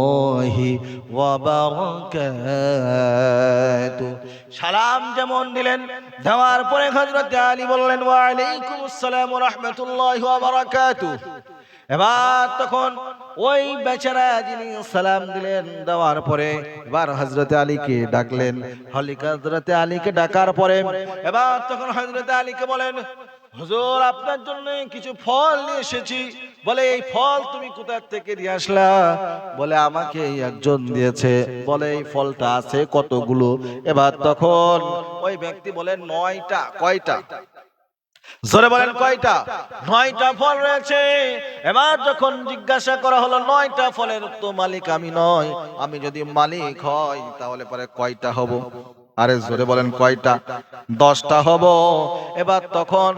ওয়া বারাকাতুহু, সালাম যেমন দিলেন, দেওয়ার পরে হযরতে আলী বললেন ওয়া আলাইকুম আসসালাম ওয়া রাহমাতুল্লাহি ওয়া বারাকাতুহু। এবার তখন ওই বেচারা যিনি সালাম দিলেন, দেওয়ার পরে এবার হযরতে আলীকে ডাকলেন। হযরতে আলীকে ডাকার পরে এবার তখন হযরতে আলীকে বলেন, হুজুর আপনার জন্য কিছু ফল নিয়ে এসেছি। বলে এই ফল তুমি কোথা থেকে নিয়ে আসলা? বলে আমাকে একজন দিয়েছে। বলে এই ফলটা আছে কতগুলো? এবার তখন ওই ব্যক্তি বলেন 9টা। কয়টা? জোরে বলেন কয়টা? 9টা ফল রয়েছে। এবার যখন জিজ্ঞাসা করা হলো 9টা ফলের তো মালিক আমি নয়, আমি যদি মালিক হই তাহলে পরে কয়টা হব? আরে জোরে বলেন কয়টা? 10টা হব। এবার তখন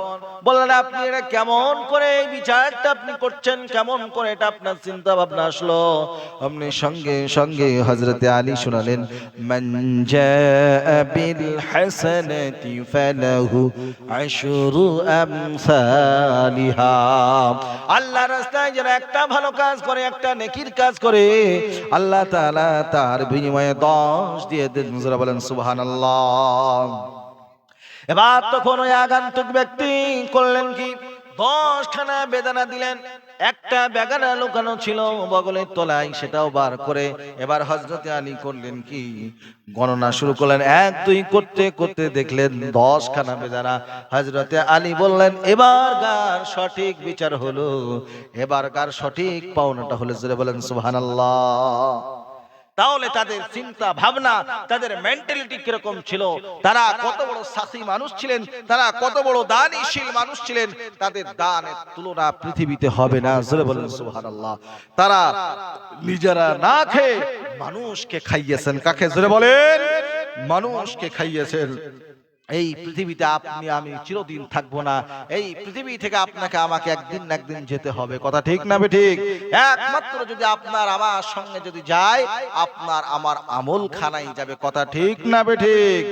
বললেন আপনি এটা কেমন করে এই বিচারটা আপনি করছেন, কেমন করে এটা আপনার চিন্তা ভাবনা আসলো? আপনি সঙ্গে সঙ্গে হযরতে আলী শুনালেন, মান জাআ বিল হাসানাতি ফালাহু আশরু আমসালিহা। আল্লাহর রাস্তায় যারা একটা ভালো কাজ করে, একটা নেকির কাজ করে, আল্লাহ তাআলা তার বিনিময়ে 10 দিয়ে দেন। যারা বলেন সুবহানাল্লাহ। এবার তখন ওই আগন্তুক ব্যক্তি করলেন কি, 10খানা বেদানা দিলেন। একটা বেদানা লুকানো ছিল বগলের তলায়, সেটাও বার করে এবার হযরতে আলী করলেন কি, গণনা শুরু করলেন। 1 2 করতে করতে দেখলেন 10খানা বেদানা। হযরতে আলী বললেন এবারকার সঠিক বিচার হলো, এবারকার সঠিক পাওনাটা হলো। জোরে বলেন সুবহানাল্লাহ। তাহলে তাদের চিন্তা ভাবনা, তাদের মেন্টালিটি কিরকম ছিল, তারা কত বড় সাহসী মানুষ ছিলেন, তারা কত বড় দানশীল মানুষ ছিলেন, তাদের দানের তুলনা পৃথিবীতে হবে না। জোরে বলেন সুবহানাল্লাহ। তারা নিজেরা না খেয়ে মানুষকে খাইয়েছেন। কাকে? জোরে বলেন। মানুষকে খাইয়েছেন। এই পৃথিবীতে আপনি আমি চিরদিন থাকবো না। এই পৃথিবী থেকে আপনাকে আমাকে একদিন না একদিন যেতে হবে। কথা ঠিক না বেঠিক? একমাত্র যদি আপনার আমার সঙ্গে যদি যায়, আপনার আমার আমল খানাই যাবে। কথা ঠিক না বেঠিক?